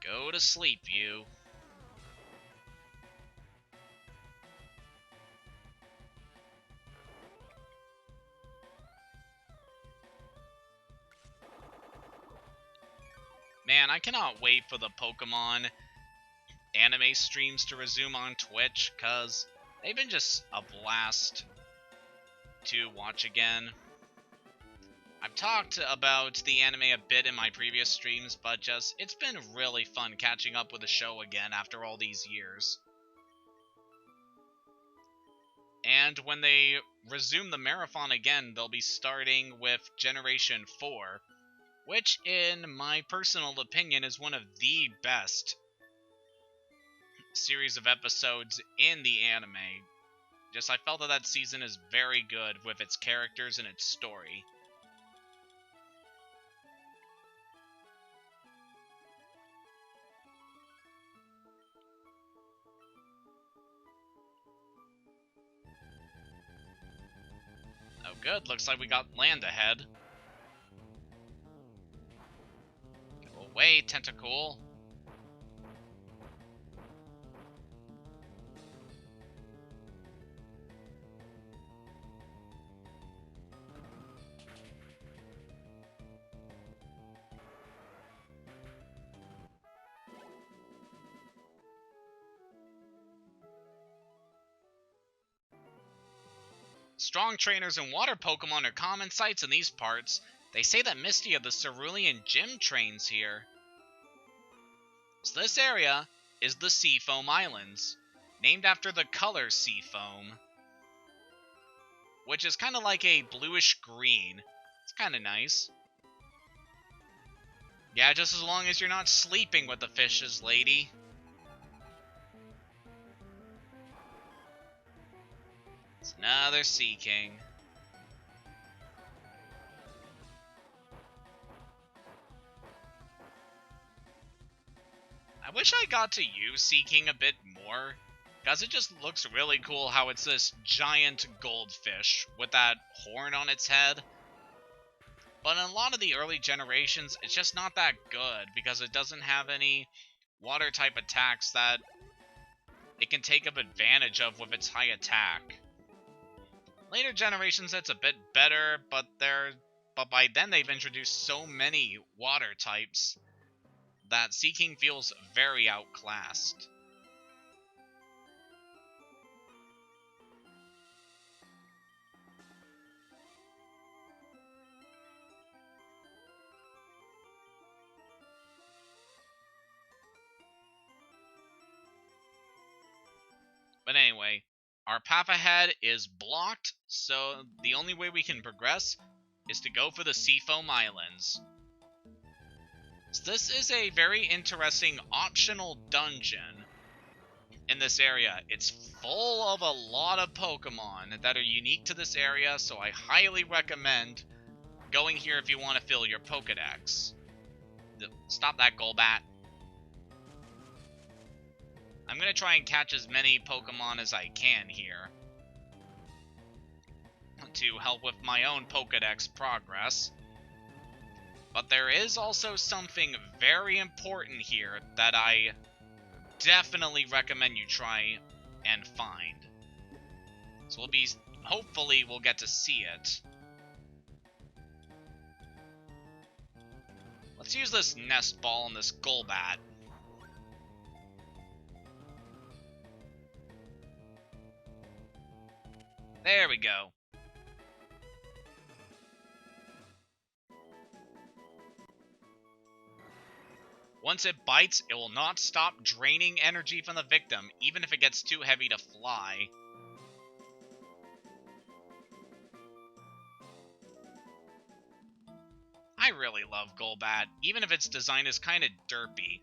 Go to sleep, you. Man, I cannot wait for the Pokemon anime streams to resume on Twitch, cause they've been just a blast to watch again. I've talked about the anime a bit in my previous streams, but just, it's been really fun catching up with the show again after all these years. And when they resume the marathon again, they'll be starting with Generation 4, which, in my personal opinion, is one of the best series of episodes in the anime. Just, I felt that that season is very good with its characters and its story. Oh good, looks like we got land ahead. Go away, Tentacool. Strong trainers and water Pokemon are common sights in these parts. They say that Misty of the Cerulean Gym trains here. So this area is the Seafoam Islands, named after the color Seafoam, which is kind of like a bluish green. It's kind of nice. Yeah, just as long as you're not sleeping with the fishes, lady. It's another Sea King. I wish I got to use Sea King a bit more, because it just looks really cool how it's this giant goldfish with that horn on its head. But in a lot of the early generations, it's just not that good, because it doesn't have any water type attacks that it can take advantage of with its high attack. Later generations it's a bit better, but by then they've introduced so many water types that Seaking feels very outclassed. But anyway, our path ahead is blocked, so the only way we can progress is to go for the Seafoam Islands. So this is a very interesting optional dungeon in this area. It's full of a lot of Pokemon that are unique to this area, so I highly recommend going here if you want to fill your Pokedex. Stop that, Golbat. I'm going to try and catch as many Pokemon as I can here to help with my own Pokedex progress. But there is also something very important here that I definitely recommend you try and find. So hopefully we'll get to see it. Let's use this Nest Ball on this Golbat. There we go. Once it bites, it will not stop draining energy from the victim, even if it gets too heavy to fly. I really love Golbat, even if its design is kinda derpy.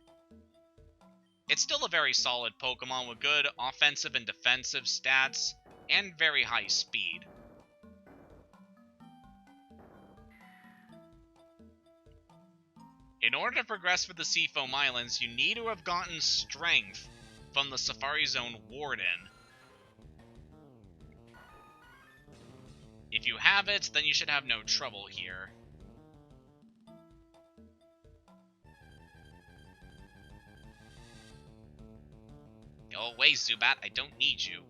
It's still a very solid Pokemon with good offensive and defensive stats, and very high speed. In order to progress with the Seafoam Islands, you need to have gotten Strength from the Safari Zone Warden. If you have it, then you should have no trouble here. Go away, Zubat, I don't need you.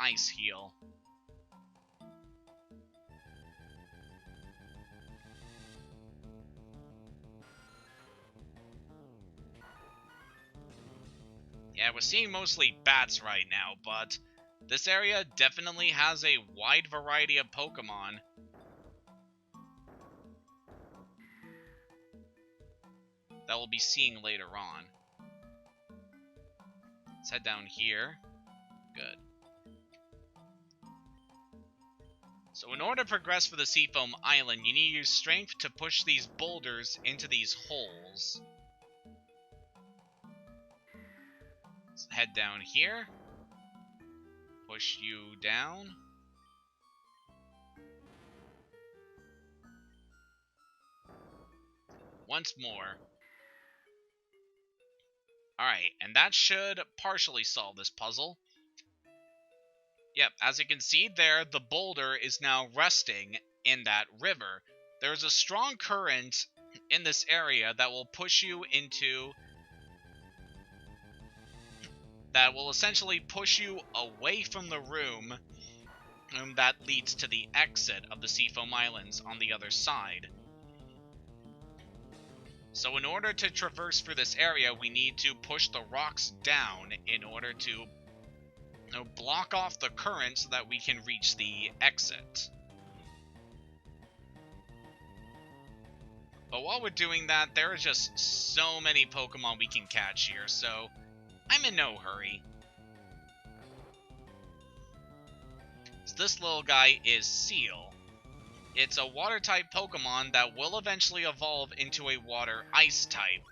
Ice Heal. Yeah, we're seeing mostly bats right now, but this area definitely has a wide variety of Pokemon. That we'll be seeing later on. Let's head down here. Good. So in order to progress for the Seafoam Island, you need to use Strength to push these boulders into these holes. Let's head down here. Push you down. Once more. Alright, and that should partially solve this puzzle. Yep, as you can see there, the boulder is now resting in that river. There's a strong current in this area that will push you into... that will essentially push you away from the room that leads to the exit of the Seafoam Islands on the other side. So in order to traverse through this area, we need to push the rocks down in order to block off the current so that we can reach the exit. But while we're doing that, there are just so many Pokemon we can catch here, so I'm in no hurry. So this little guy is Seal. It's a water-type Pokemon that will eventually evolve into a water-ice type.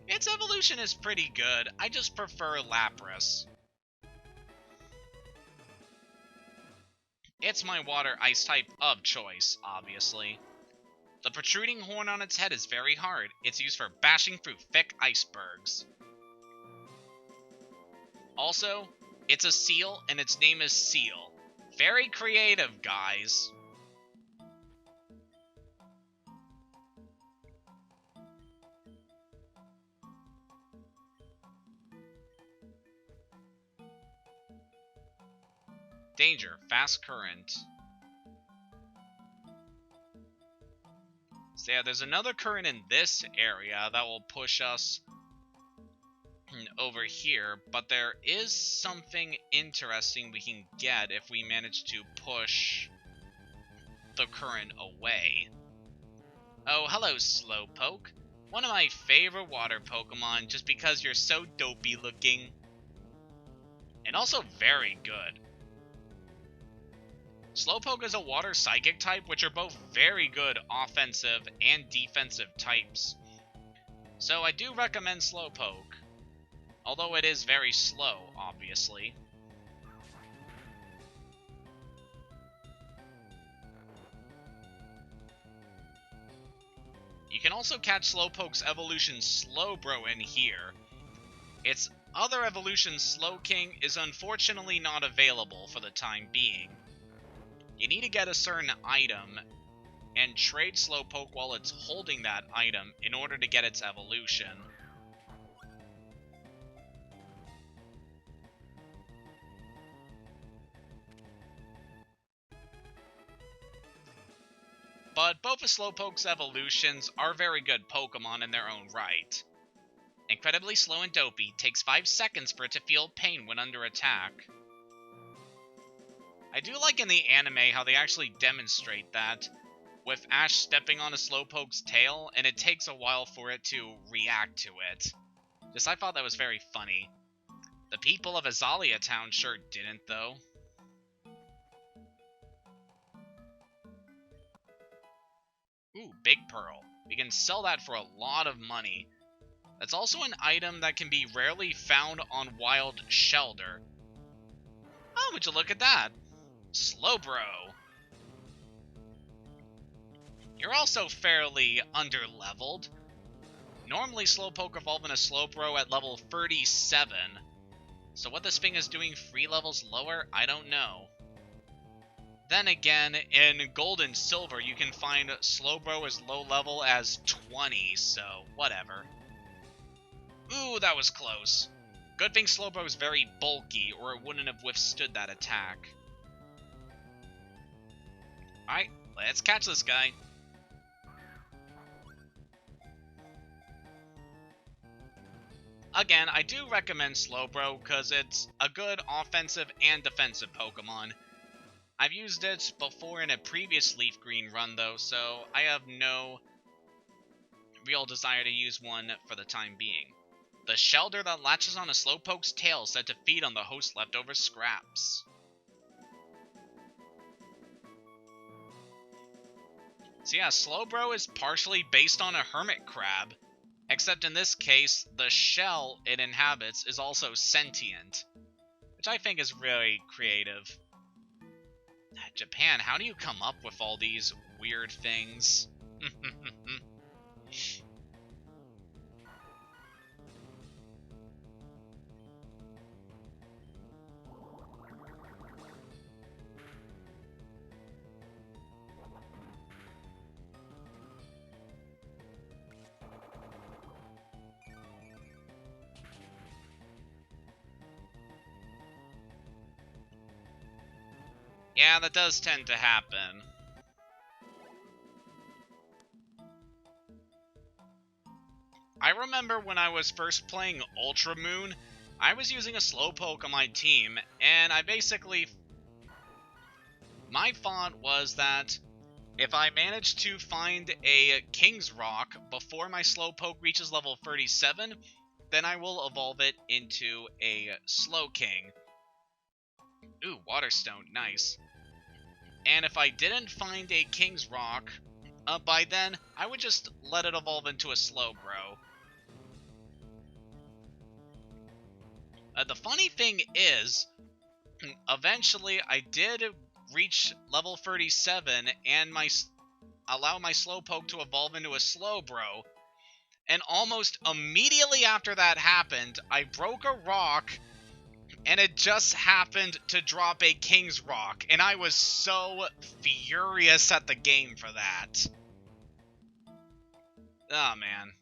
Its evolution is pretty good, I just prefer Lapras. It's my water-ice type of choice, obviously. The protruding horn on its head is very hard. It's used for bashing through thick icebergs. Also, it's a seal, and its name is Seal. Very creative, guys. Danger, fast current. So yeah, there's another current in this area that will push us over here, but there is something interesting we can get if we manage to push the current away. Oh, hello, Slowpoke. One of my favorite water Pokemon just because you're so dopey looking. And also very good. Slowpoke is a water psychic type, which are both very good offensive and defensive types. So I do recommend Slowpoke. Although it is very slow, obviously. You can also catch Slowpoke's evolution Slowbro in here. Its other evolution Slowking is unfortunately not available for the time being. You need to get a certain item and trade Slowpoke while it's holding that item in order to get its evolution. But both of Slowpoke's evolutions are very good Pokemon in their own right. Incredibly slow and dopey, takes 5 seconds for it to feel pain when under attack. I do like in the anime how they actually demonstrate that, with Ash stepping on a Slowpoke's tail, and it takes a while for it to react to it. I thought that was very funny. The people of Azalea Town sure didn't, though. Ooh, Big Pearl. We can sell that for a lot of money. That's also an item that can be rarely found on Wild Shelter. Oh, would you look at that? Slowbro. You're also fairly under-leveled. Normally Slowpoke evolve in a Slowbro at level 37. So what this thing is doing 3 levels lower, I don't know. Then again, in Gold and Silver, you can find Slowbro as low level as 20, so whatever. Ooh, that was close. Good thing Slowbro is very bulky, or it wouldn't have withstood that attack. Alright, let's catch this guy. Again, I do recommend Slowbro because it's a good offensive and defensive Pokemon. I've used it before in a previous LeafGreen run though, so I have no real desire to use one for the time being. The shelter that latches on a Slowpoke's tail is said to feed on the host's leftover scraps. So yeah, Slowbro is partially based on a hermit crab, except in this case, the shell it inhabits is also sentient, which I think is really creative. Japan, how do you come up with all these weird things? Yeah, that does tend to happen. I remember when I was first playing Ultra Moon, I was using a Slowpoke on my team, and my thought was that if I managed to find a King's Rock before my Slowpoke reaches level 37, then I will evolve it into a Slowking. Ooh, Waterstone, nice. And if I didn't find a King's Rock by then, I would just let it evolve into a Slowbro. The funny thing is, eventually I did reach level 37 and allow my Slowpoke to evolve into a Slowbro. And almost immediately after that happened, I broke a rock And it just happened to drop a King's Rock, and I was so furious at the game for that. Oh, man.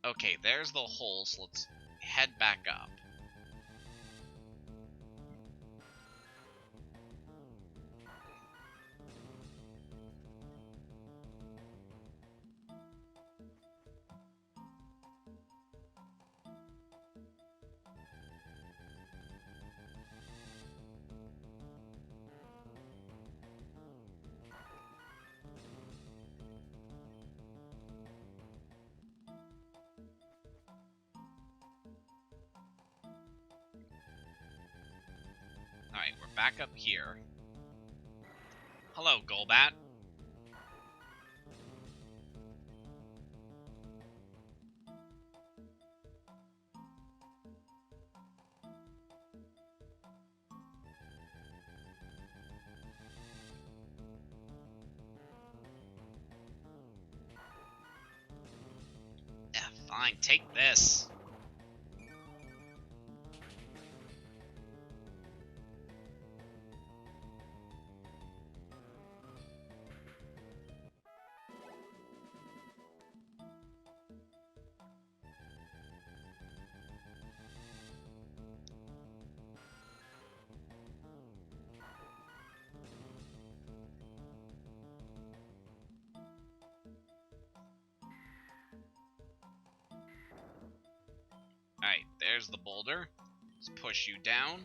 Okay, there's the hole, so let's head back up. Alright, we're back up here. Hello, Golbat. Yeah, fine, take this. Alright, there's the boulder. Let's push you down.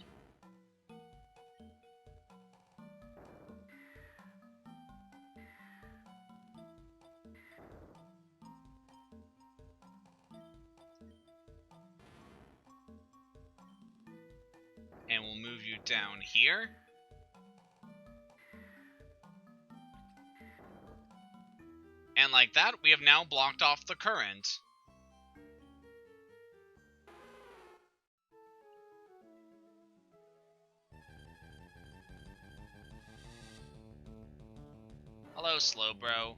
And we'll move you down here. And like that, we have now blocked off the current. Hello, Slowbro.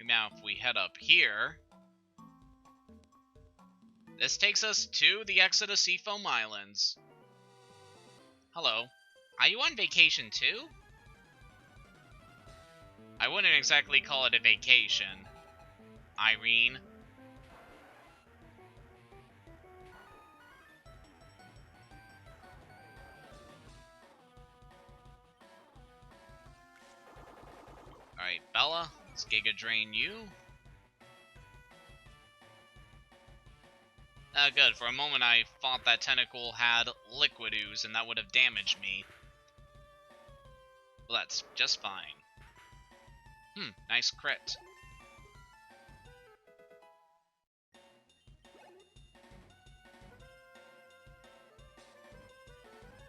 Now, if we head up here, this takes us to the exit of Seafoam Islands. Hello. Are you on vacation too? I wouldn't exactly call it a vacation, Irene. Alright, Bella, let's Giga Drain you. Good. For a moment I thought that tentacle had Liquid Ooze and that would have damaged me. Well, that's just fine. Nice crit.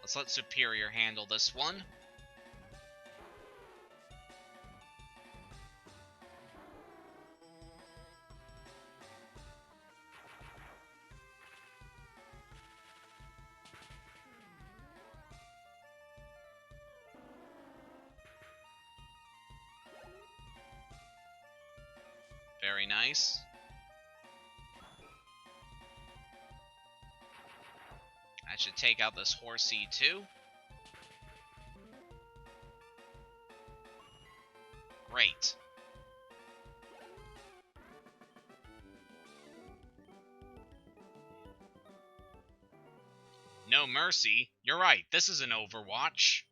Let's let Superior handle this one. Very nice. I should take out this horsey too. Great. No mercy. You're right, this is an Overwatch.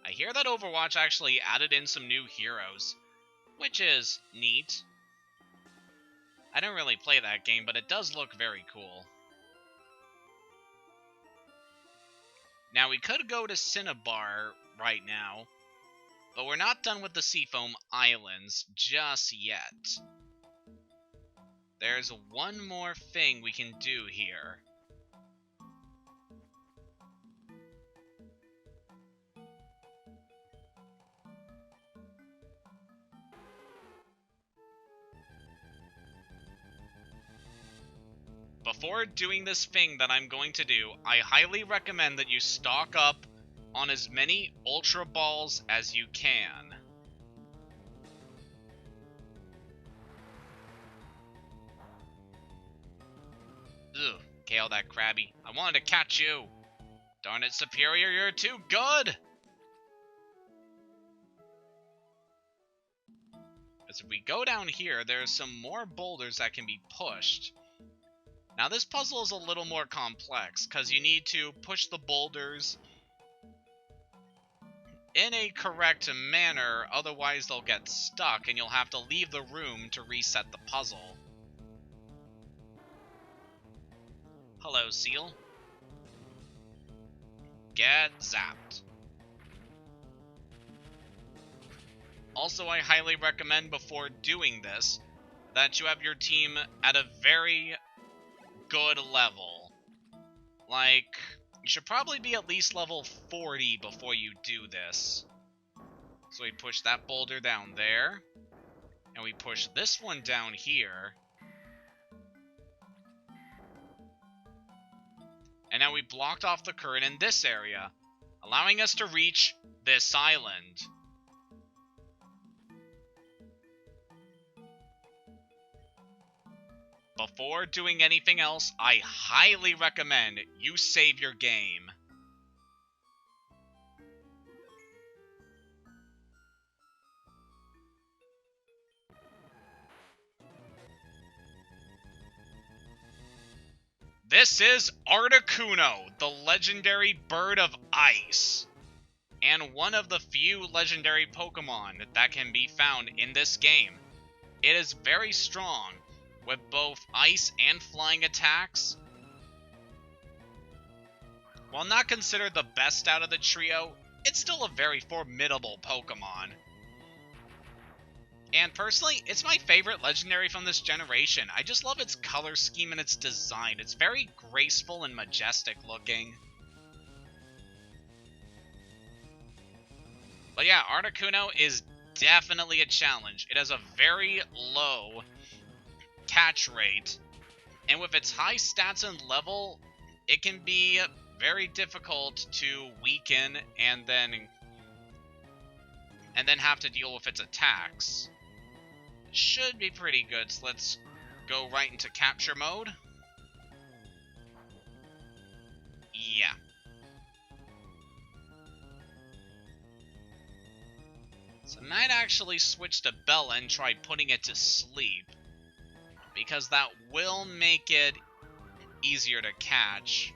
I hear that Overwatch actually added in some new heroes, which is neat. I don't really play that game, but it does look very cool. Now, we could go to Cinnabar right now, but we're not done with the Seafoam Islands just yet. There's one more thing we can do here. Before doing this thing that I'm going to do, I highly recommend that you stock up on as many Ultra Balls as you can. Ugh, Kale, that Krabby. I wanted to catch you. Darn it, Superior, you're too good! As we go down here, there's some more boulders that can be pushed. Now this puzzle is a little more complex, because you need to push the boulders in a correct manner, otherwise they'll get stuck and you'll have to leave the room to reset the puzzle. Hello, Seal. Get zapped. Also, I highly recommend before doing this that you have your team at a very good level. Like, you should probably be at least level 40 before you do this. So we push that boulder down there, and we push this one down here. And now we blocked off the current in this area, allowing us to reach this island. Before doing anything else, I highly recommend you save your game. This is Articuno, the legendary bird of ice, and one of the few legendary Pokemon that can be found in this game. It is very strong, with both ice and flying attacks. While not considered the best out of the trio, it's still a very formidable Pokemon. And personally, it's my favorite legendary from this generation. I just love its color scheme and its design. It's very graceful and majestic looking. But yeah, Articuno is definitely a challenge. It has a very low catch rate, and with its high stats and level, it can be very difficult to weaken and then have to deal with its attacks. Should be pretty good, so let's go right into capture mode. Yeah. So I might actually switch to Bella and try putting it to sleep, because that will make it easier to catch.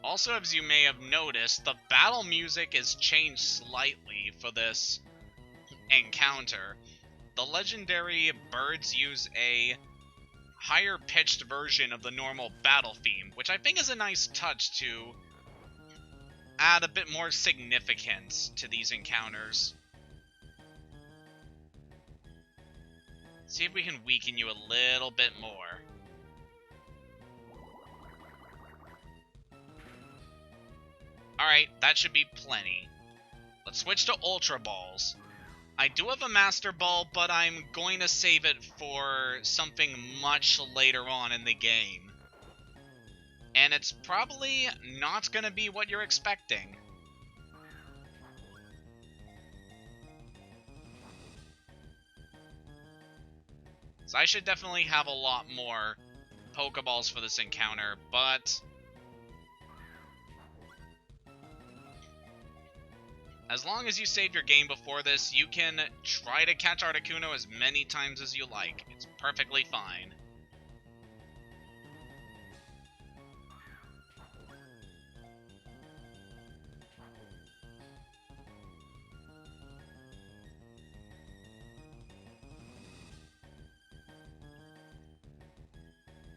Also, as you may have noticed, the battle music is changed slightly for this encounter. The legendary birds use a higher pitched version of the normal battle theme, which I think is a nice touch to add a bit more significance to these encounters. See if we can weaken you a little bit more. Alright, that should be plenty. Let's switch to Ultra Balls. I do have a Master Ball, but I'm going to save it for something much later on in the game. And it's probably not going to be what you're expecting. So I should definitely have a lot more Pokeballs for this encounter, but as long as you save your game before this, you can try to catch Articuno as many times as you like. It's perfectly fine.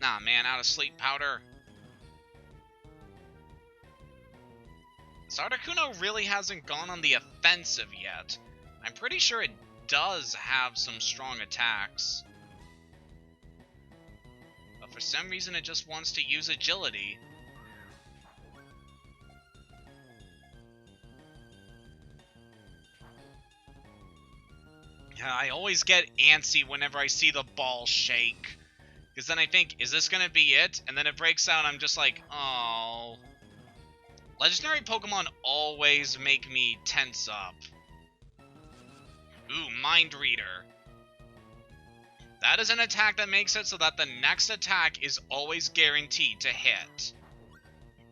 Nah, man, out of sleep powder. So Articuno really hasn't gone on the offensive yet. I'm pretty sure it does have some strong attacks. But for some reason it just wants to use agility. Yeah, I always get antsy whenever I see the ball shake. Because then I think, is this gonna be it? And then it breaks out and I'm just like, oh. Legendary Pokemon always make me tense up. Ooh, Mind Reader. That is an attack that makes it so that the next attack is always guaranteed to hit.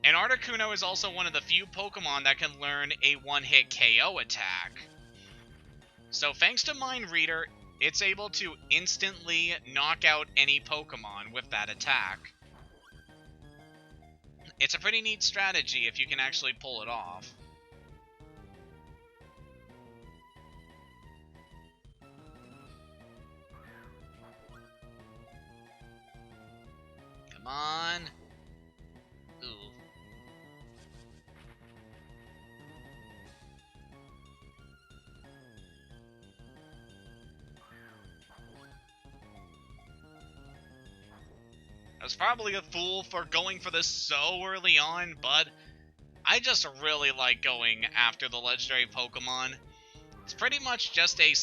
And Articuno is also one of the few Pokemon that can learn a one-hit KO attack. So thanks to Mind Reader, it's able to instantly knock out any Pokemon with that attack. It's a pretty neat strategy if you can actually pull it off. Come on. Ooh. I was probably a fool for going for this so early on, but I just really like going after the legendary Pokemon. It's pretty much just a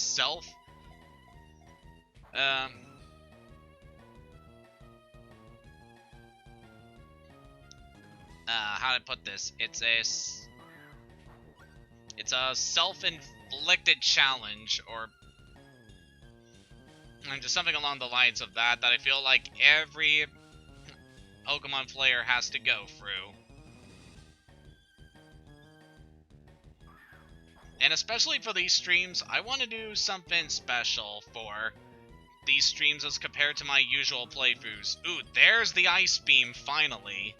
how to put this? It's a self-inflicted challenge, or just something along the lines of that I feel like every Pokemon player has to go through. And especially for these streams, I want to do something special for these streams as compared to my usual playthroughs. Ooh, there's the Ice Beam, finally.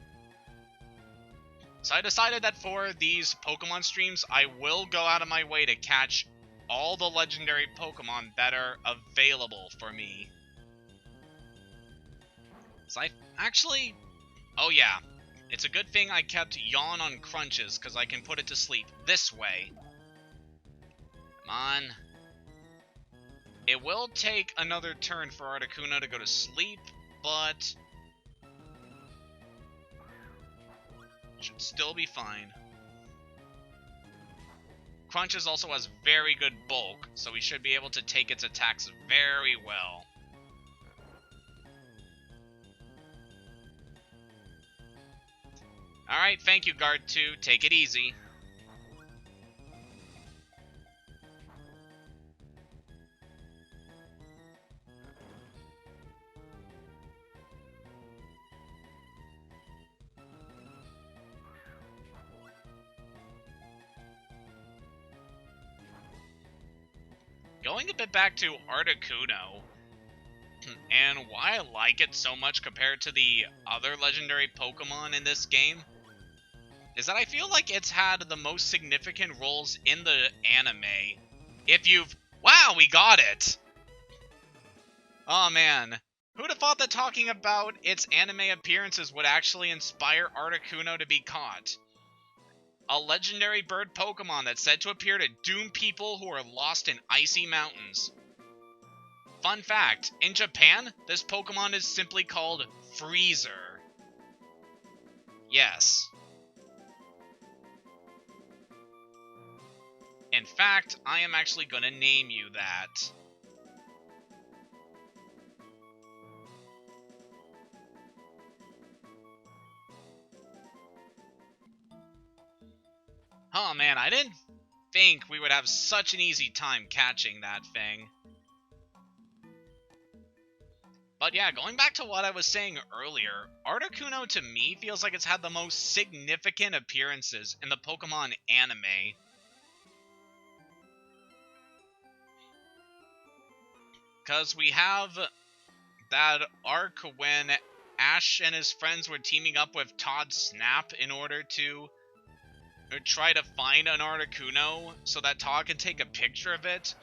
So I decided that for these Pokemon streams, I will go out of my way to catch all the legendary Pokemon that are available for me. So I actually... Oh yeah, it's a good thing I kept Yawn on Crunches, because I can put it to sleep this way. Come on. It will take another turn for Articuno to go to sleep, but should still be fine. Crunches also has very good bulk, so we should be able to take its attacks very well. Alright, thank you, Guard 2. Take it easy. Going a bit back to Articuno, and why I like it so much compared to the other legendary Pokemon in this game, is that I feel like it's had the most significant roles in the anime. If you've... Wow, we got it! Oh man, who'd have thought that talking about its anime appearances would actually inspire Articuno to be caught? A legendary bird Pokemon that's said to appear to doom people who are lost in icy mountains. Fun fact, in Japan, this Pokemon is simply called Freezer. Yes. In fact, I am actually going to name you that. Oh man, I didn't think we would have such an easy time catching that thing. But yeah, going back to what I was saying earlier, Articuno to me feels like it's had the most significant appearances in the Pokemon anime. Because we have that arc when Ash and his friends were teaming up with Todd Snap in order to try to find an Articuno so that Todd can take a picture of it.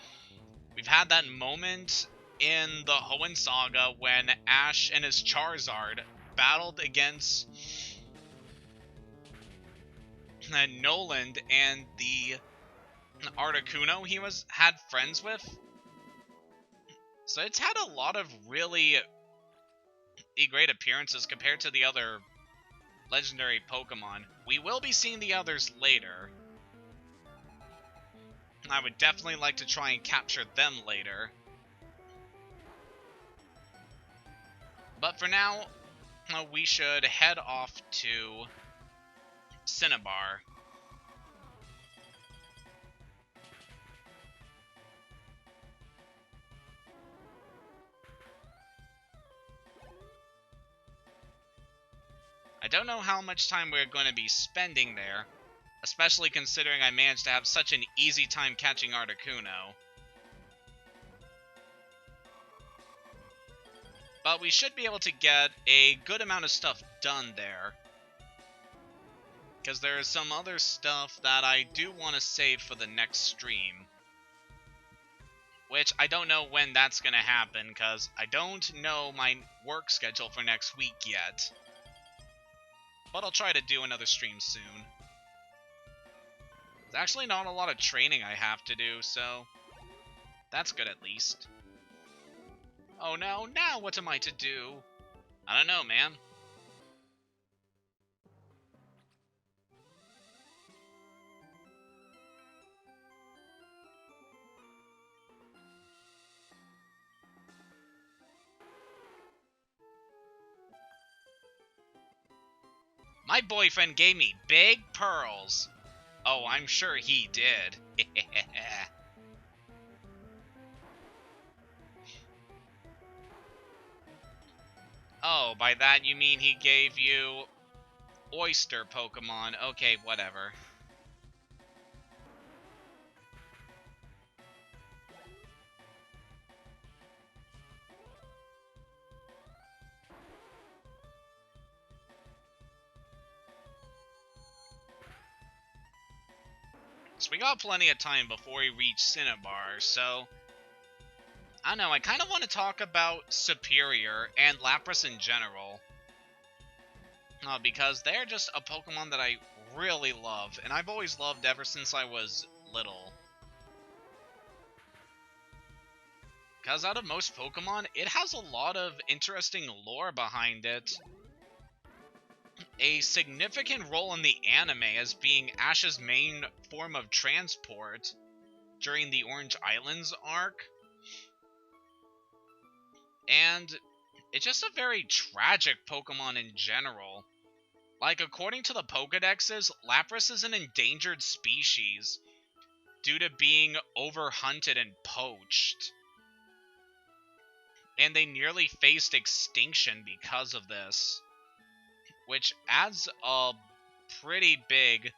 We've had that moment in the Hoenn Saga when Ash and his Charizard battled against Noland and the Articuno he had friends with. So it's had a lot of really great appearances compared to the other legendary Pokemon. We will be seeing the others later. I would definitely like to try and capture them later. But for now, we should head off to Cinnabar. I don't know how much time we're going to be spending there, especially considering I managed to have such an easy time catching Articuno. But we should be able to get a good amount of stuff done there. Because there is some other stuff that I do want to save for the next stream. Which I don't know when that's going to happen, because I don't know my work schedule for next week yet. But I'll try to do another stream soon. There's actually not a lot of training I have to do, so that's good at least. Oh no, now what am I to do? I don't know, man. My boyfriend gave me big pearls. Oh, I'm sure he did. Oh, by that you mean he gave you oyster Pokemon. Okay, whatever. So we got plenty of time before we reach Cinnabar, so I don't know, I kind of want to talk about Superior and Lapras in general. Because they're just a Pokemon that I really love, and I've always loved ever since I was little. Because out of most Pokemon, it has a lot of interesting lore behind it. A significant role in the anime as being Ash's main form of transport during the Orange Islands arc. And it's just a very tragic Pokemon in general. Like, according to the Pokedexes, Lapras is an endangered species due to being overhunted and poached. And they nearly faced extinction because of this, which adds a pretty big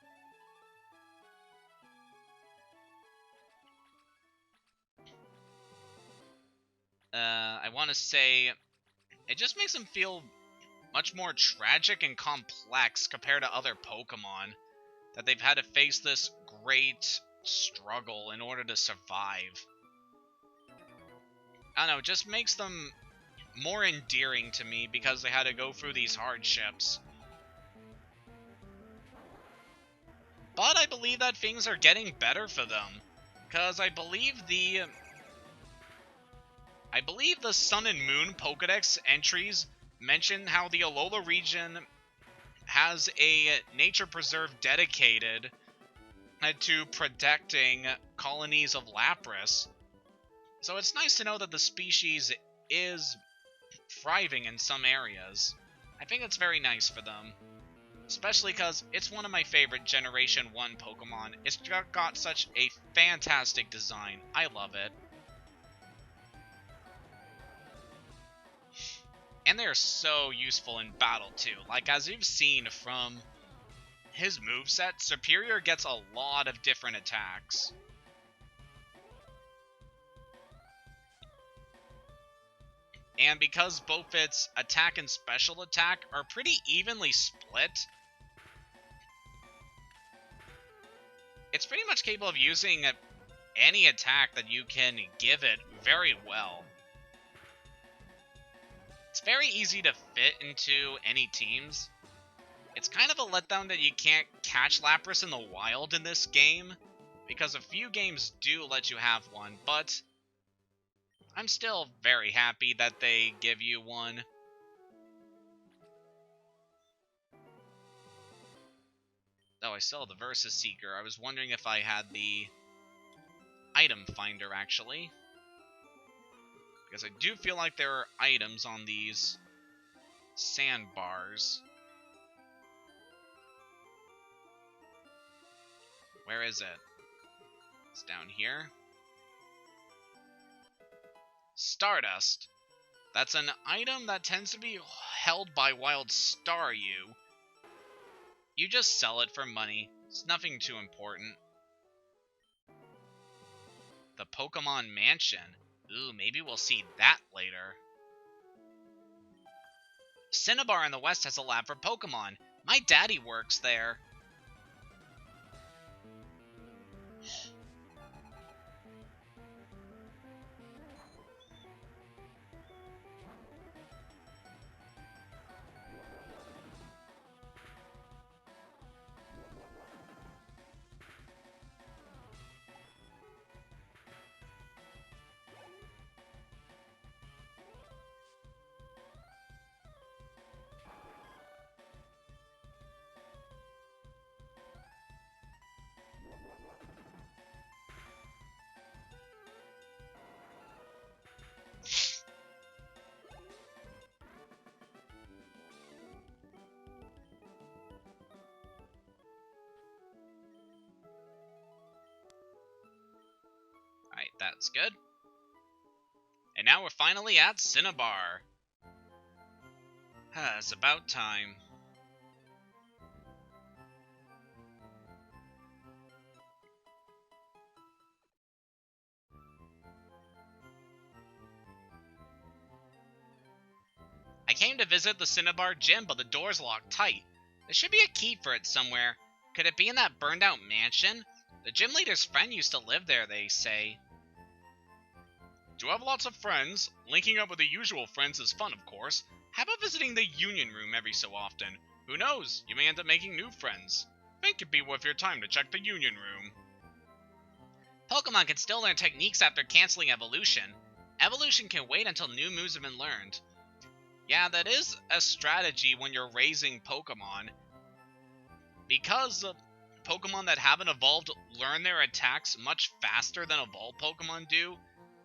I want to say, it just makes them feel much more tragic and complex compared to other Pokemon, that they've had to face this great struggle in order to survive. I don't know, it just makes them more endearing to me because they had to go through these hardships. But I believe that things are getting better for them, because I believe the Sun and Moon Pokedex entries mention how the Alola region has a nature preserve dedicated to protecting colonies of Lapras. So it's nice to know that the species is thriving in some areas. I think it's very nice for them. Especially because it's one of my favorite Generation 1 Pokemon. It's got such a fantastic design. I love it. And they're so useful in battle too. Like, as you've seen from his moveset, Superior gets a lot of different attacks. And because both its attack and special attack are pretty evenly split, it's pretty much capable of using any attack that you can give it very well. It's very easy to fit into any teams. It's kind of a letdown that you can't catch Lapras in the wild in this game, because a few games do let you have one, but I'm still very happy that they give you one. Oh, I still have the Versus Seeker. I was wondering if I had the item finder, actually. Because I do feel like there are items on these sandbars. Where is it? It's down here. Stardust. That's an item that tends to be held by Wild Staryu. You just sell it for money. It's nothing too important. The Pokemon Mansion. Ooh, maybe we'll see that later. Cinnabar in the West has a lab for Pokemon. My daddy works there. Alright, that's good. And now we're finally at Cinnabar. It's about time. I came to visit the Cinnabar gym, but the door's locked tight. There should be a key for it somewhere. Could it be in that burned out mansion? The gym leader's friend used to live there, they say. Do have lots of friends. Linking up with the usual friends is fun, of course. How about visiting the Union Room every so often? Who knows? You may end up making new friends. Think it'd be worth your time to check the Union Room. Pokemon can still learn techniques after canceling evolution. Evolution can wait until new moves have been learned. Yeah, that is a strategy when you're raising Pokemon. Because Pokemon that haven't evolved learn their attacks much faster than evolved Pokemon do,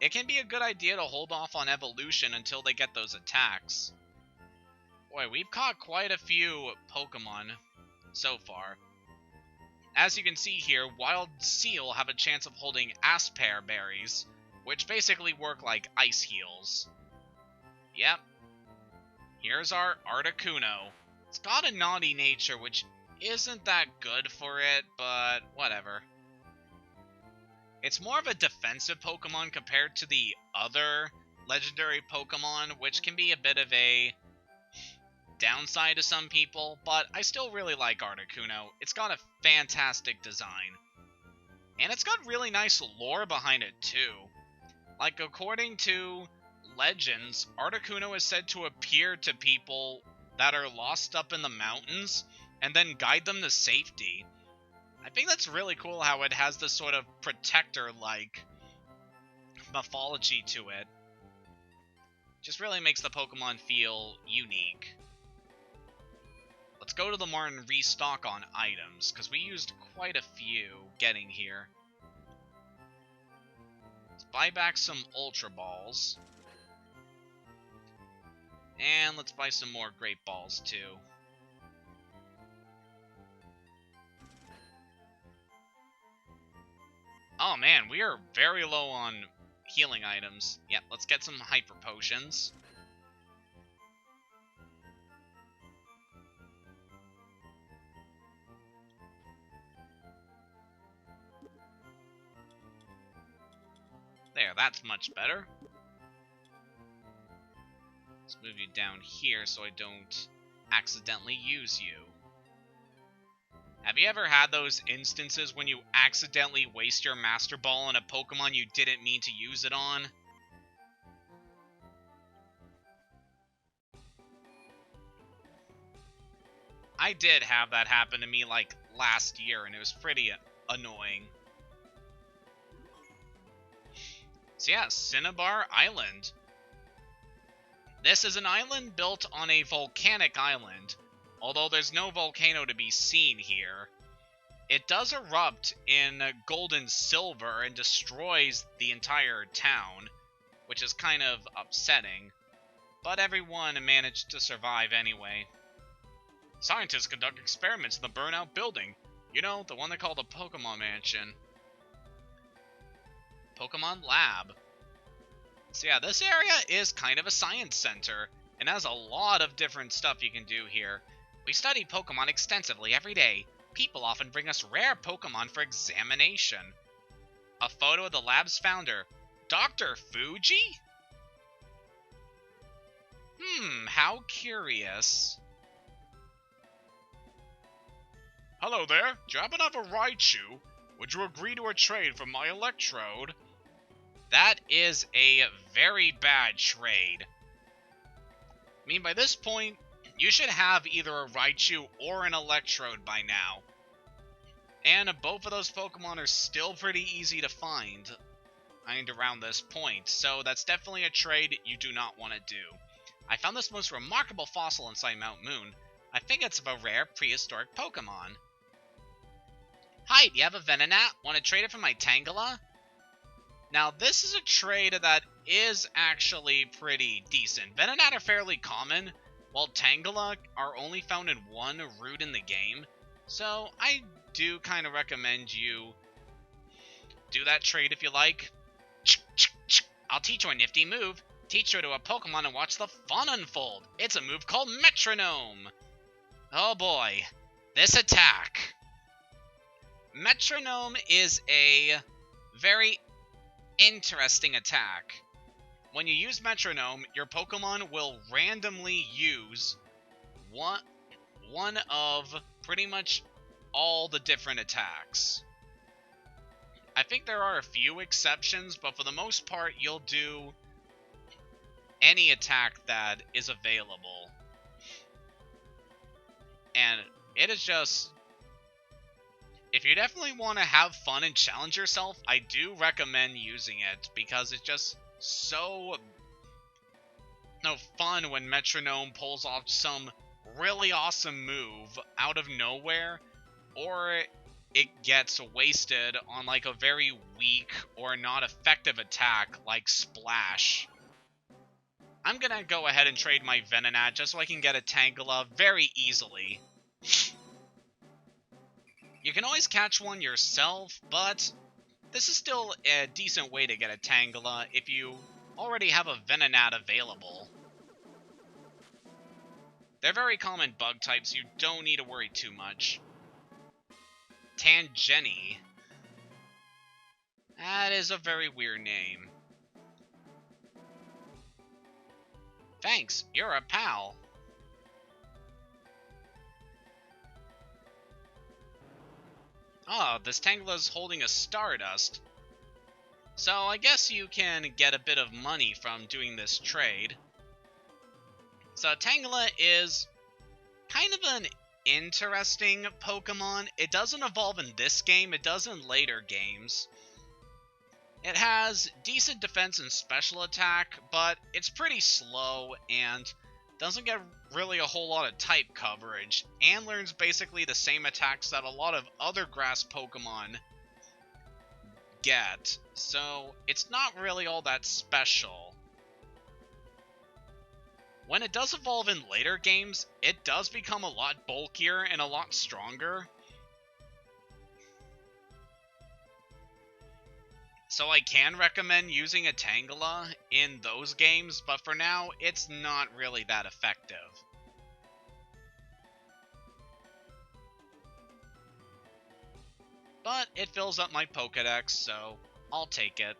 it can be a good idea to hold off on evolution until they get those attacks. Boy, we've caught quite a few Pokemon so far. As you can see here, Wild Seal have a chance of holding Aspear berries, which basically work like ice heals. Yep. Here's our Articuno. It's got a naughty nature, which isn't that good for it, but whatever. It's more of a defensive Pokemon compared to the other legendary Pokemon, which can be a bit of a downside to some people, but I still really like Articuno. It's got a fantastic design. And it's got really nice lore behind it, too. Like, according to legends, Articuno is said to appear to people that are lost up in the mountains and then guide them to safety. I think that's really cool how it has this sort of protector-like mythology to it. Just really makes the Pokemon feel unique. Let's go to the mart and restock on items, because we used quite a few getting here. Let's buy back some Ultra Balls. And let's buy some more Great Balls, too. Oh man, we are very low on healing items. Yep, let's get some Hyper Potions. that's much better. Let's move you down here so I don't accidentally use you. Have you ever had those instances when you accidentally waste your Master Ball on a Pokemon you didn't mean to use it on? I did have that happen to me like last year, and it was pretty annoying. So yeah, Cinnabar Island. This is an island built on a volcanic island, although there's no volcano to be seen here. It does erupt in gold and silver and destroys the entire town, which is kind of upsetting, but everyone managed to survive anyway. Scientists conduct experiments in the burnout building. You know, the one they call the Pokemon Mansion. Pokemon Lab. So yeah, this area is kind of a science center, and has a lot of different stuff you can do here. We study Pokemon extensively every day. People often bring us rare Pokemon for examination. A photo of the lab's founder, Dr. Fuji? How curious. Hello there, do you happen to have a Raichu? Would you agree to a trade for my Electrode? That is a very bad trade. I mean, by this point, you should have either a Raichu or an Electrode by now. And both of those Pokemon are still pretty easy to find and around this point, so that's definitely a trade you do not want to do. I found this most remarkable fossil inside Mount Moon. I think it's of a rare prehistoric Pokemon. Hi, do you have a Venonat? Want to trade it for my Tangela? Now, this is a trade that is actually pretty decent. Venonat are fairly common, while Tangela are only found in one route in the game. So, I do kind of recommend you do that trade if you like. I'll teach you a nifty move. Teach her to a Pokemon and watch the fun unfold. It's a move called Metronome. Oh boy, this attack. Metronome is a very interesting attack. When you use Metronome, your Pokemon will randomly use one of pretty much all the different attacks. I think there are a few exceptions, but for the most part, you'll do any attack that is available. And it is just... if you definitely want to have fun and challenge yourself, I do recommend using it, because it's just so fun when Metronome pulls off some really awesome move out of nowhere, or it gets wasted on like a very weak or not effective attack like Splash. I'm gonna go ahead and trade my Venonat just so I can get a Tangela very easily. You can always catch one yourself, but this is still a decent way to get a Tangela if you already have a Venonat available. They're very common bug types, you don't need to worry too much. Tangeni. That is a very weird name. Thanks, you're a pal. Oh, this Tangela's holding a Stardust. So I guess you can get a bit of money from doing this trade. So Tangela is kind of an interesting Pokemon. It doesn't evolve in this game, it does in later games. It has decent defense and special attack, but it's pretty slow and doesn't get really a whole lot of type coverage, and learns basically the same attacks that a lot of other grass Pokemon get, so it's not really all that special. When it does evolve in later games, it does become a lot bulkier and a lot stronger. So I can recommend using a Tangela in those games, but for now, it's not really that effective. But it fills up my Pokédex, so I'll take it.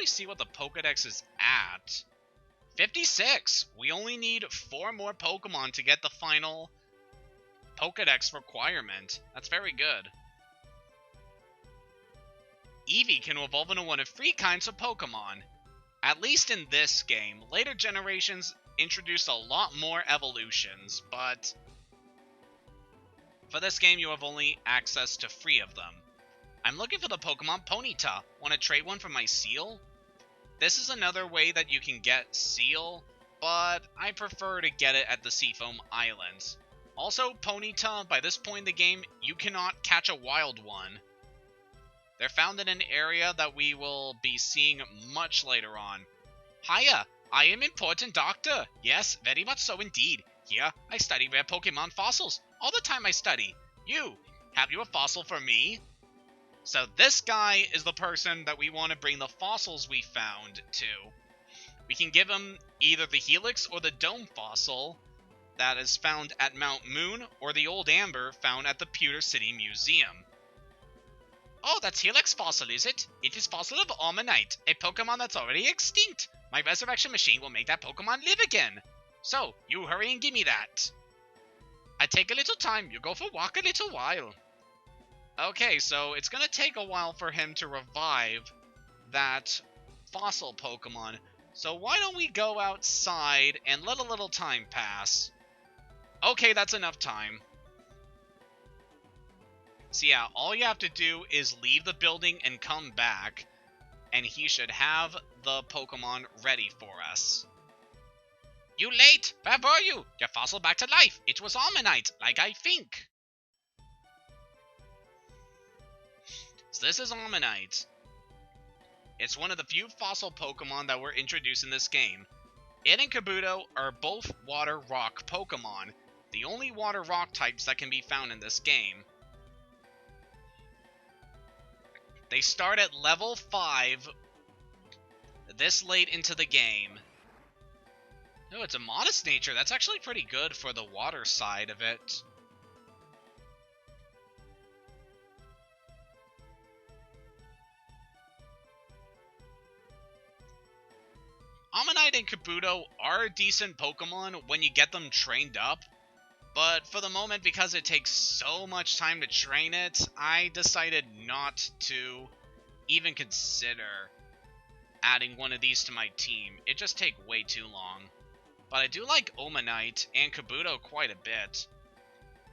actually see what the Pokédex is at. 56! We only need 4 more Pokemon to get the final Pokédex requirement. That's very good. Eevee can evolve into one of 3 kinds of Pokemon. At least in this game. Later generations introduced a lot more evolutions, but for this game you have only access to 3 of them. I'm looking for the Pokemon Ponyta. Want to trade one for my Seal? This is another way that you can get Seal, but I prefer to get it at the Seafoam Islands. Also, Ponyta, by this point in the game, you cannot catch a wild one. They're found in an area that we will be seeing much later on. Hiya! I am important doctor. Yes, very much so indeed. Here, I study rare Pokemon fossils. All the time I study. Have you a fossil for me? So this guy is the person that we want to bring the fossils we found to. We can give him either the Helix or the Dome fossil that is found at Mount Moon, or the Old Amber found at the Pewter City Museum. Oh, that's Helix fossil, is it? It is fossil of Omanyte, a Pokemon that's already extinct. My resurrection machine will make that Pokemon live again. So, you hurry and give me that. I take a little time, you go for a walk a little while. Okay, so it's gonna take a while for him to revive that fossil Pokemon. So why don't we go outside and let a little time pass? Okay, that's enough time. So yeah, all you have to do is leave the building and come back, and he should have the Pokemon ready for us. You late! Where were you? Your fossil back to life. It was Omanyte, like I think. So this is Omanyte. It's one of the few fossil Pokemon that were introduced in this game. It and Kabuto are both water-rock Pokemon, the only water-rock types that can be found in this game. They start at level 5 this late into the game. Oh, it's a modest nature. That's actually pretty good for the water side of it. Omanyte and Kabuto are decent Pokemon when you get them trained up, but for the moment, because it takes so much time to train it, I decided not to even consider adding one of these to my team. It just takes way too long. But I do like Omanyte and Kabuto quite a bit.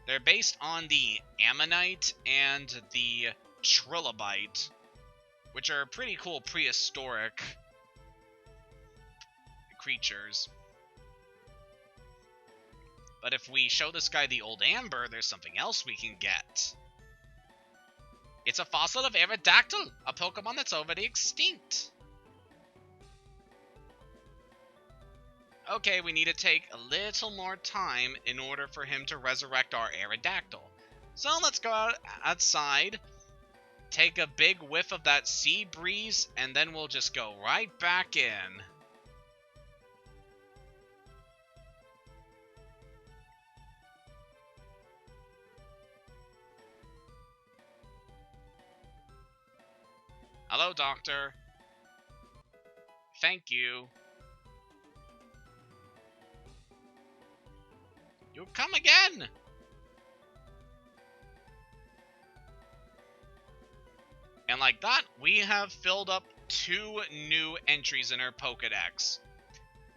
They're based on the Ammonite and the Trilobite, which are pretty cool prehistoric creatures. But if we show this guy the Old Amber, there's something else we can get. It's a fossil of Aerodactyl, a Pokemon that's already extinct. Okay, we need to take a little more time in order for him to resurrect our Aerodactyl. So let's go outside, take a big whiff of that sea breeze, and then we'll just go right back in. Hello, Doctor. Thank you. You come again! And like that, we have filled up 2 new entries in our Pokédex.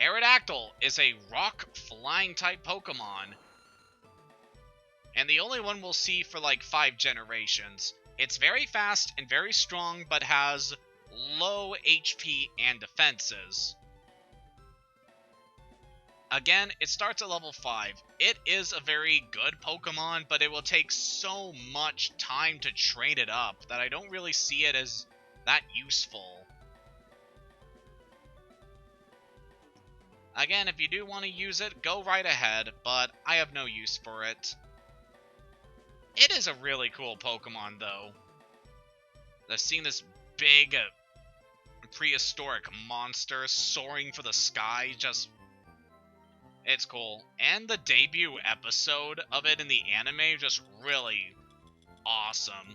Aerodactyl is a rock flying type Pokemon, and the only one we'll see for like 5 generations. It's very fast and very strong, but has low HP and defenses. Again, it starts at level 5. It is a very good Pokemon, but it will take so much time to train it up that I don't really see it as that useful. Again, if you do want to use it, go right ahead, but I have no use for it. It is a really cool Pokemon, though. I've seen this big, prehistoric monster soaring for the sky, just... It's cool. And the debut episode of it in the anime, just really awesome.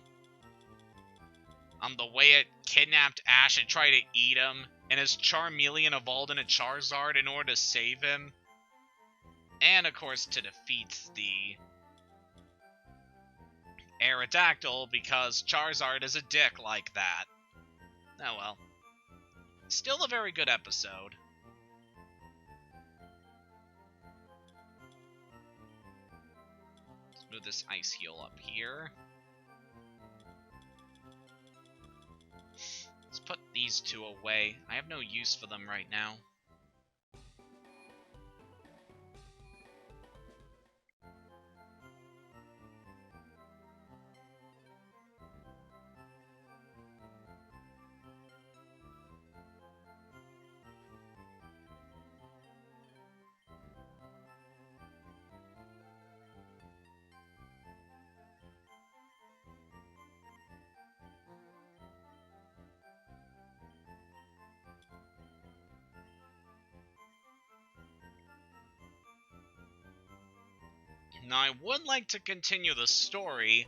The way it kidnapped Ash and tried to eat him, and his Charmeleon evolved into Charizard in order to save him. And, of course, to defeat the Aerodactyl, because Charizard is a dick like that. Oh well. Still a very good episode. Let's move this Ice Heal up here. Let's put these two away. I have no use for them right now. Now, I would like to continue the story,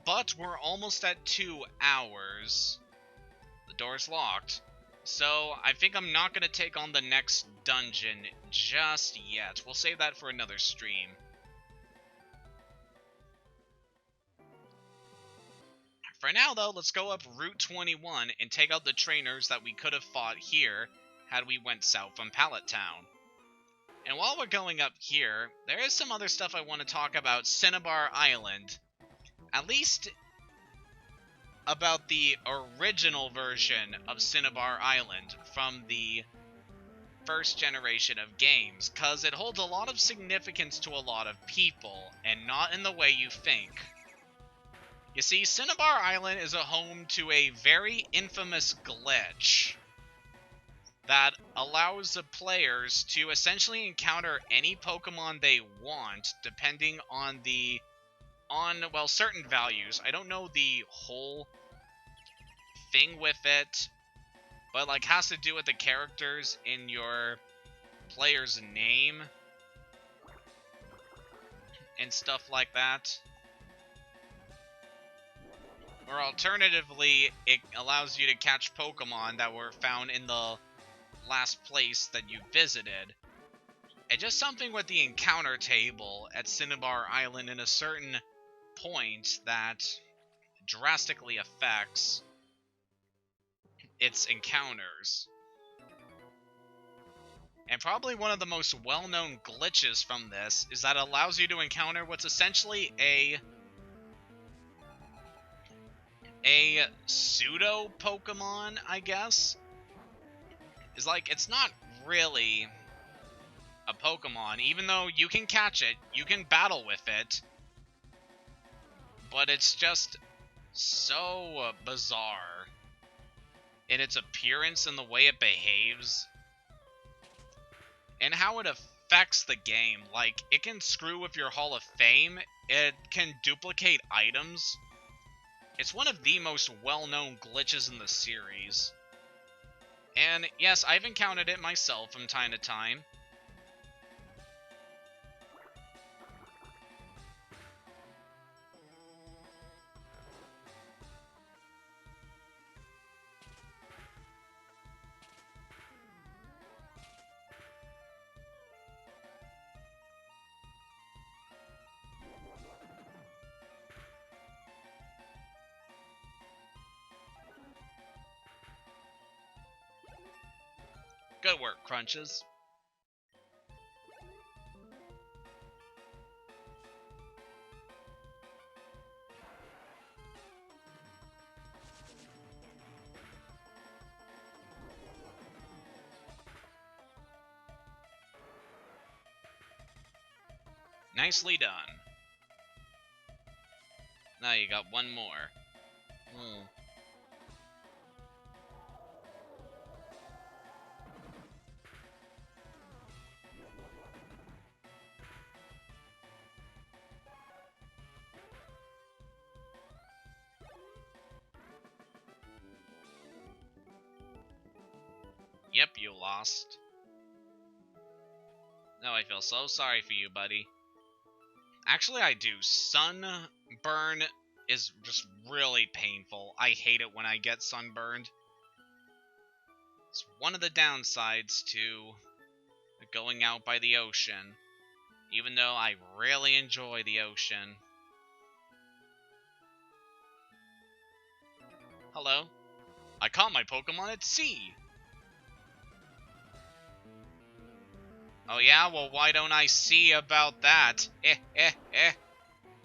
but we're almost at 2 hours. The door's locked. So, I think I'm not going to take on the next dungeon just yet. We'll save that for another stream. For now, though, let's go up Route 21 and take out the trainers that we could have fought here had we went south from Pallet Town. And while we're going up here, there is some other stuff I want to talk about Cinnabar Island. At least about the original version of Cinnabar Island from the first generation of games, because it holds a lot of significance to a lot of people, and not in the way you think. You see, Cinnabar Island is a home to a very infamous glitch that allows the players to essentially encounter any Pokemon they want, depending on well, certain values. I don't know the whole thing with it, but like has to do with the characters in your player's name and stuff like that. Or alternatively, it allows you to catch Pokemon that were found in the last place that you visited. And just something with the encounter table at Cinnabar Island in a certain point that drastically affects its encounters. And probably one of the most well-known glitches from this is that it allows you to encounter what's essentially a pseudo Pokemon, I guess. Is like, it's not really a Pokemon, even though you can catch it, you can battle with it, but it's just so bizarre in its appearance and the way it behaves, and how it affects the game. Like, it can screw with your Hall of Fame, it can duplicate items. It's one of the most well-known glitches in the series. And yes, I've encountered it myself from time to time. Good work, Crunches. Nicely done. Now you got one more. Yep, you lost. No, I feel so sorry for you, buddy. Actually, I do. Sunburn is just really painful. I hate it when I get sunburned. It's one of the downsides to going out by the ocean, even though I really enjoy the ocean. Hello? I caught my Pokemon at sea! Oh yeah? Well, why don't I see about that?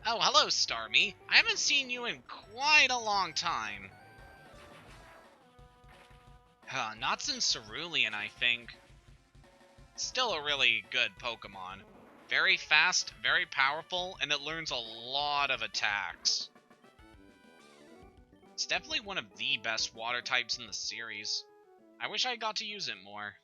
Oh, hello, Starmie. I haven't seen you in quite a long time. Not since Cerulean, I think. Still a really good Pokemon. Very fast, very powerful, and it learns a lot of attacks. It's definitely one of the best water types in the series. I wish I got to use it more.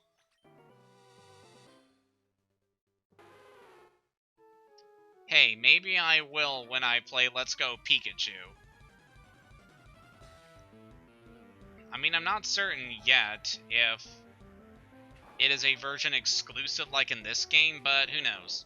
Hey, maybe I will when I play Let's Go Pikachu. I mean, I'm not certain yet if it is a version exclusive like in this game, but who knows.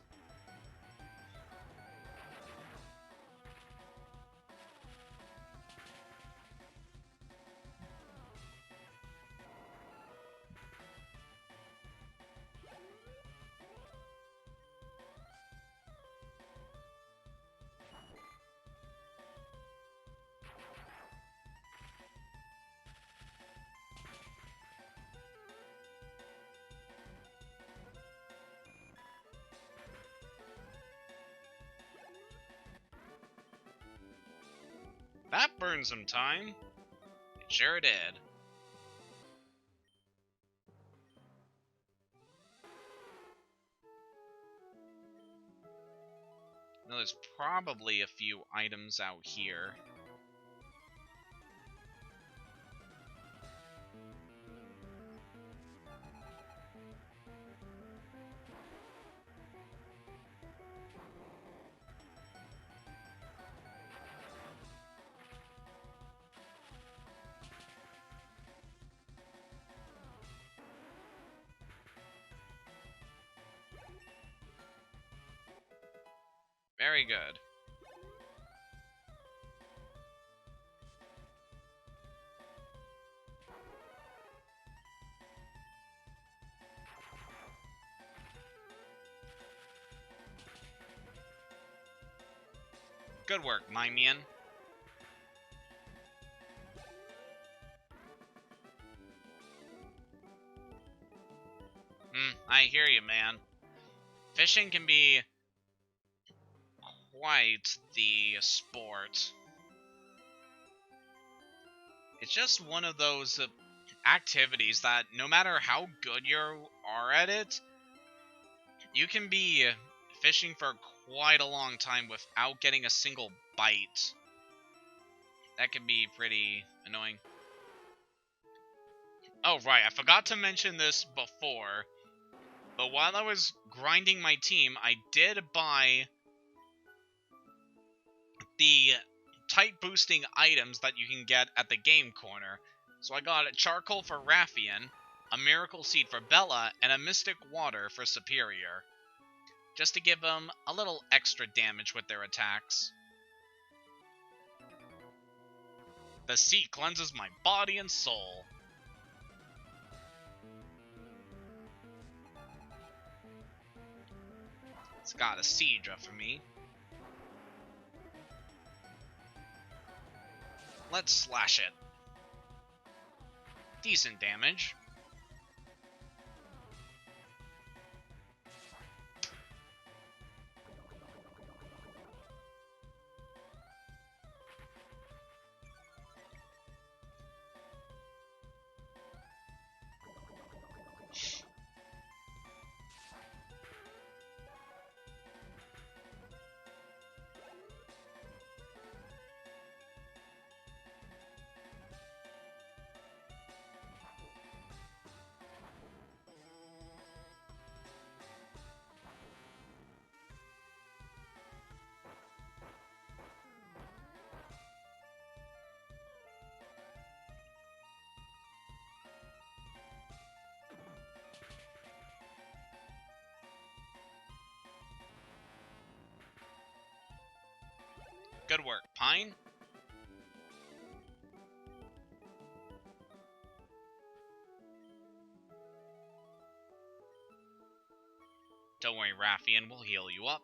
That burned some time. It sure did. Now, there's probably a few items out here. Very good. Good work, Mimian. I hear you, man. Fishing can be quite the sport. It's just one of those activities that no matter how good you are at it, you can be fishing for quite a long time without getting a single bite. That can be pretty annoying. Oh, right, I forgot to mention this before, but while I was grinding my team, I did buy the type boosting items that you can get at the game corner. So I got a charcoal for Raffian, a miracle seed for Bella, and a mystic water for Superior, just to give them a little extra damage with their attacks. The sea cleanses my body and soul. It's got a Seadra for me. Let's slash it. Decent damage. Good work, Pine. Don't worry, Raffian, we'll heal you up.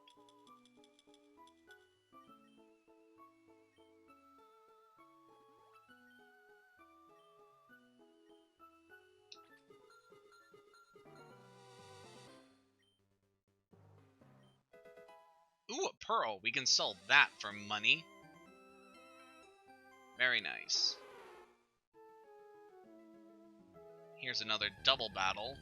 Ooh, a pearl. We can sell that for money. Very nice. Here's another double battle.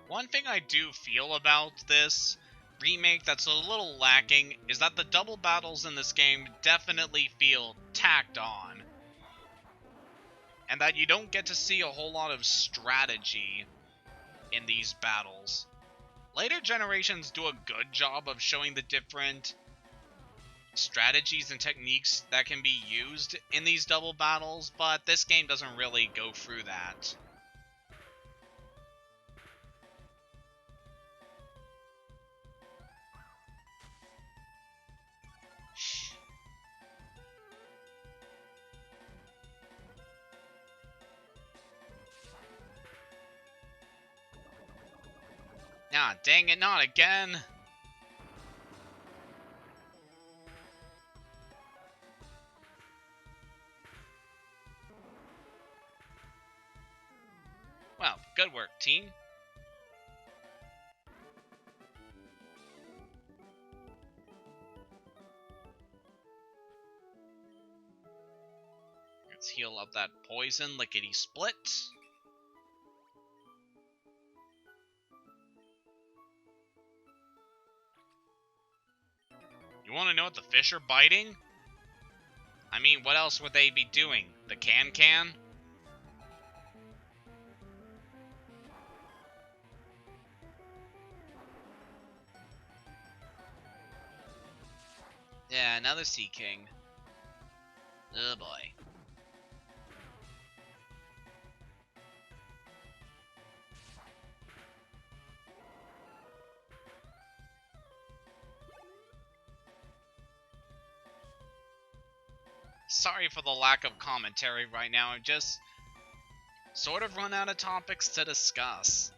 One thing I do feel about this remake that's a little lacking is that the double battles in this game definitely feel tacked on. And that you don't get to see a whole lot of strategy in these battles. Later generations do a good job of showing the different strategies and techniques that can be used in these double battles, but this game doesn't really go through that. Ah, dang it, not again! Well, good work, team. Let's heal up that poison, lickety-split. You want to know what the fish are biting? I mean, what else would they be doing? The can-can? Yeah, another Sea King. Oh boy. Sorry for the lack of commentary right now, I've just sort of run out of topics to discuss.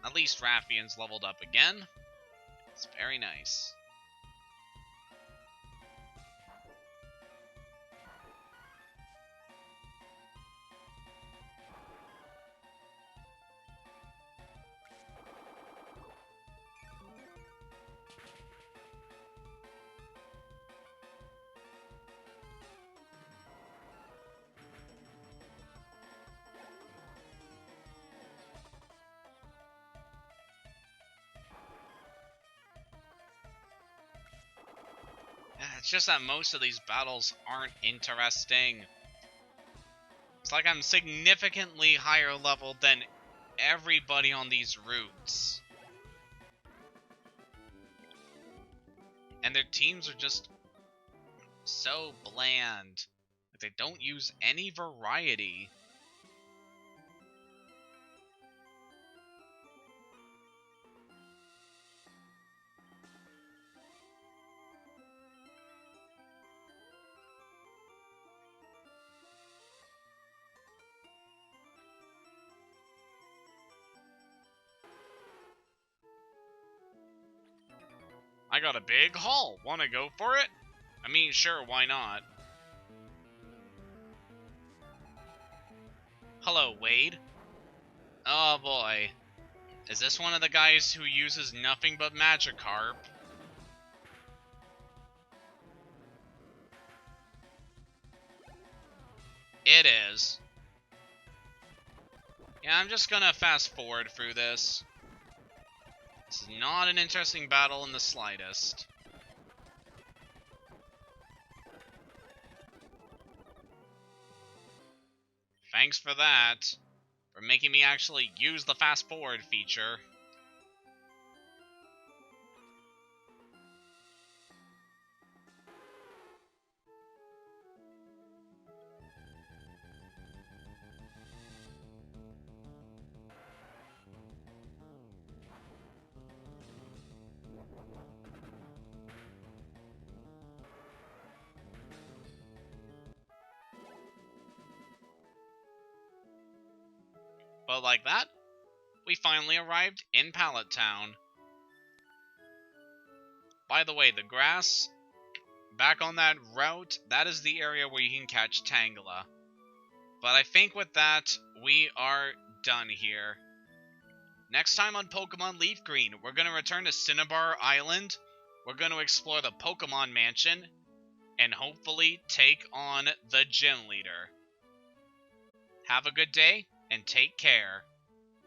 At least Raffian's leveled up again. It's very nice. It's just that most of these battles aren't interesting. It's like I'm significantly higher level than everybody on these routes. And their teams are just so bland. They don't use any variety. I got a big haul. Wanna go for it? I mean, sure, why not? Hello, Wade. Oh boy. Is this one of the guys who uses nothing but Magikarp? It is. Yeah, I'm just gonna fast forward through this. This is not an interesting battle in the slightest. Thanks for that. For making me actually use the fast forward feature. But like that, we finally arrived in Pallet Town. By the way, the grass, back on that route, that is the area where you can catch Tangela. But I think with that, we are done here. Next time on Pokemon Leaf Green, we're going to return to Cinnabar Island, we're going to explore the Pokemon Mansion, and hopefully take on the Gym Leader. Have a good day, and take care.